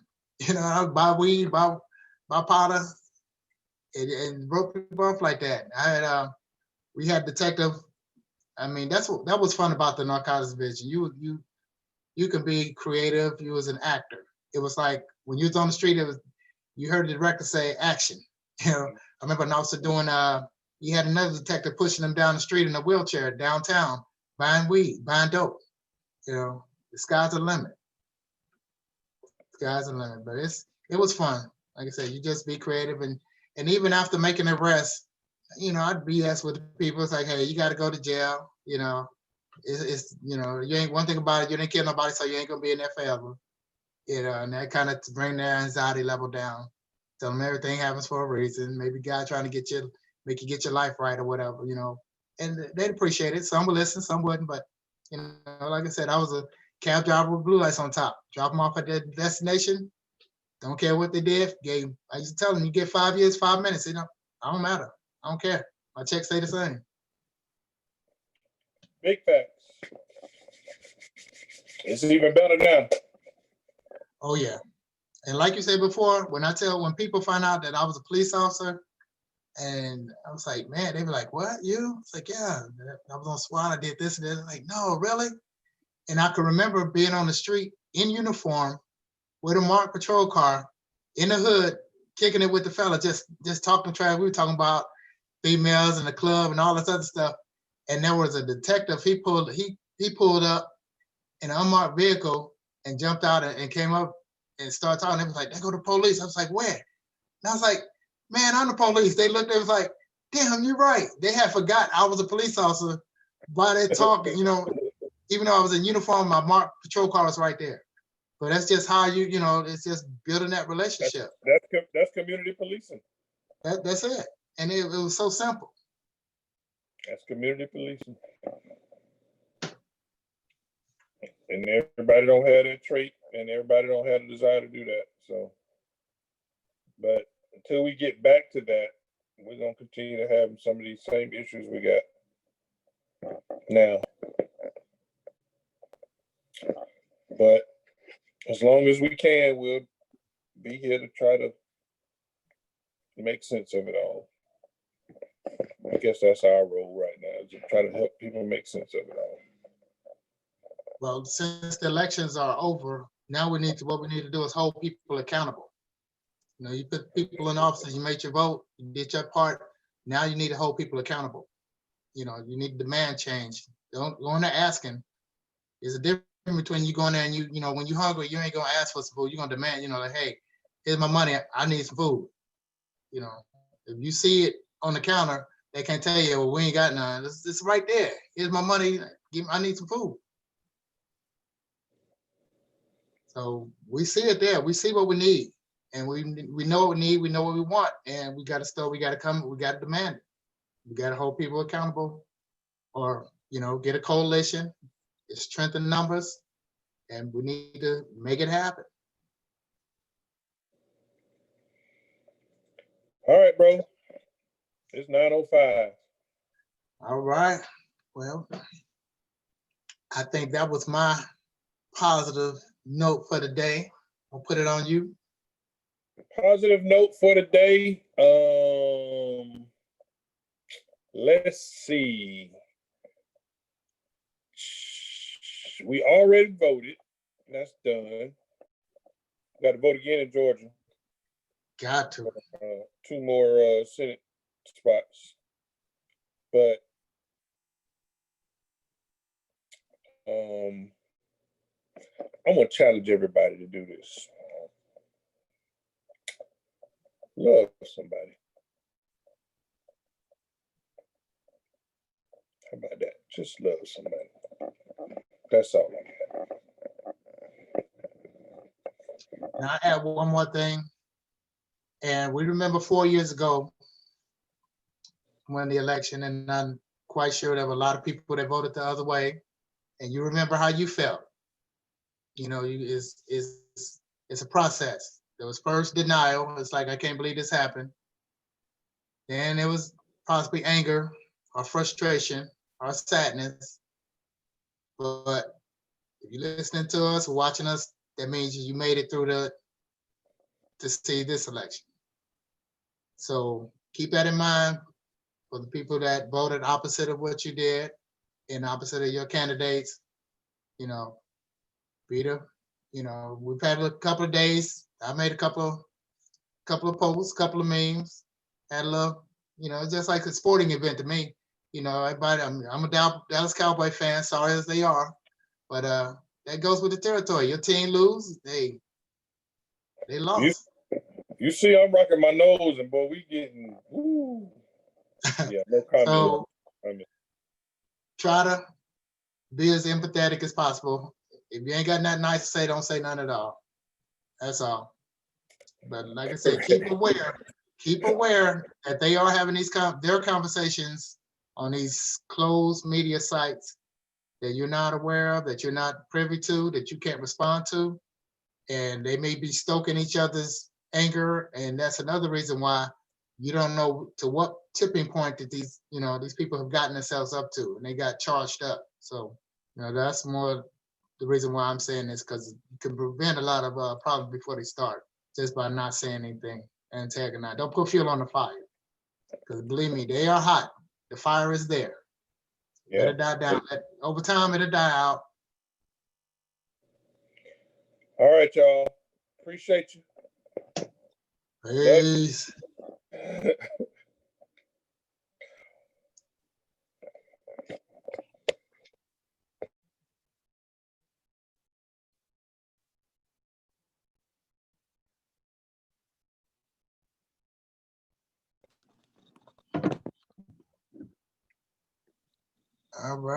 I would buy weed, buy powder, and broke people off like that. We had detective. I mean, that was fun about the narcotics division. You can be creative. You was an actor. It was like when you was on the street, you heard the director say action. I remember an officer doing. He had another detective pushing him down the street in a wheelchair downtown, buying weed, buying dope. The sky's the limit. Sky's the limit. But it was fun. Like I said, you just be creative, and even after making an arrest, I'd BS with people. It's like, hey, you got to go to jail. It's you ain't, one thing about it, you didn't kill nobody, so you ain't gonna be in there forever. And that kind of to bring their anxiety level down. Tell them everything happens for a reason. Maybe God trying to make you get your life right or whatever. And they'd appreciate it. Some would listen, some wouldn't. But like I said, I was a cab driver with blue lights on top. Drop them off at their destination. Don't care what they did. I used to tell them, you get 5 years, 5 minutes. I don't matter. I don't care. My checks stay the same. Big facts. It's even better now. Oh yeah. And like you said before, when people find out that I was a police officer, and I was like, man, they were like, what, you? It's like, yeah, I was on SWAT, I did this and that. Like, no, really? And I can remember being on the street in uniform with a marked patrol car in the hood, kicking it with the fella, just talking trash. We were talking about females in the club and all this other stuff. And there was a detective, he pulled up in an unmarked vehicle and jumped out and came up and started talking. They was like, they go to police. I was like, where? And I was like, man, I'm the police. They looked, they was like, damn, you're right. They had forgot I was a police officer while they talking, even though I was in uniform, my marked patrol car was right there. But that's just how it's just building that relationship. That's community policing. That's it. And it was so simple. That's community policing. And everybody don't have that trait, and everybody don't have the desire to do that. So, but until we get back to that, we're gonna continue to have some of these same issues we got now. But as long as we can, we'll be here to try to make sense of it all. I guess that's our role right now, to try to help people make sense of it all. Well, since the elections are over, now what we need to do is hold people accountable. You put people in office, you made your vote, you did your part. Now you need to hold people accountable. You need to demand change. Don't go in there asking. There's a difference between you going there and when you're hungry, you ain't gonna ask for some food. You're gonna demand, like, hey, here's my money, I need some food. If you see it on the counter, they can't tell you, well, we ain't got none. It's right there. Here's my money, I need some food. So we see it there. We see what we need, and we know what we need. We know what we want, and we got to demand it. We got to hold people accountable, or get a coalition, strengthen numbers, and we need to make it happen. All right, bro. It's 9:05. All right. Well, I think that was my positive note for the day. I'll put it on you. Positive note for the day. Let's see. We already voted. That's done. Got to vote again in Georgia. Got to. 2 more Senate spots. But I'm gonna challenge everybody to do this. Love somebody. How about that? Just love somebody. That's all I got. And I add one more thing. And we remember 4 years ago when the election, and I'm quite sure there were a lot of people that voted the other way. And you remember how you felt. You know, it's a process. There was first denial. It's like, I can't believe this happened. Then it was possibly anger or frustration or sadness. But if you're listening to us, watching us, that means you made it through to see this election. So keep that in mind for the people that voted opposite of what you did and opposite of your candidates. You know, Peter, you know, we've had a couple of days. I made a couple of posts, couple of memes, had a little, you know, it's just like a sporting event to me. You know, everybody, I'm a Dallas Cowboy fan, sorry as they are, but that goes with the territory. Your team lose, they lost. You see, I'm rocking my nose, and boy, we getting woo. Yeah, no comment. So try to be as empathetic as possible. If you ain't got nothing nice to say, don't say none at all. That's all. But like I said, keep aware that they are having their conversations on these closed media sites that you're not aware of, that you're not privy to, that you can't respond to. And they may be stoking each other's anger. And that's another reason why you don't know to what tipping point that these people have gotten themselves up to, and they got charged up. So, that's more the reason why I'm saying this, because you can prevent a lot of problems before they start just by not saying anything and antagonize. Don't put fuel on the fire, because believe me, they are hot. The fire is there. Yeah. Let it die down. Over time, it'll die out. All right, y'all. Appreciate you. Peace. All right.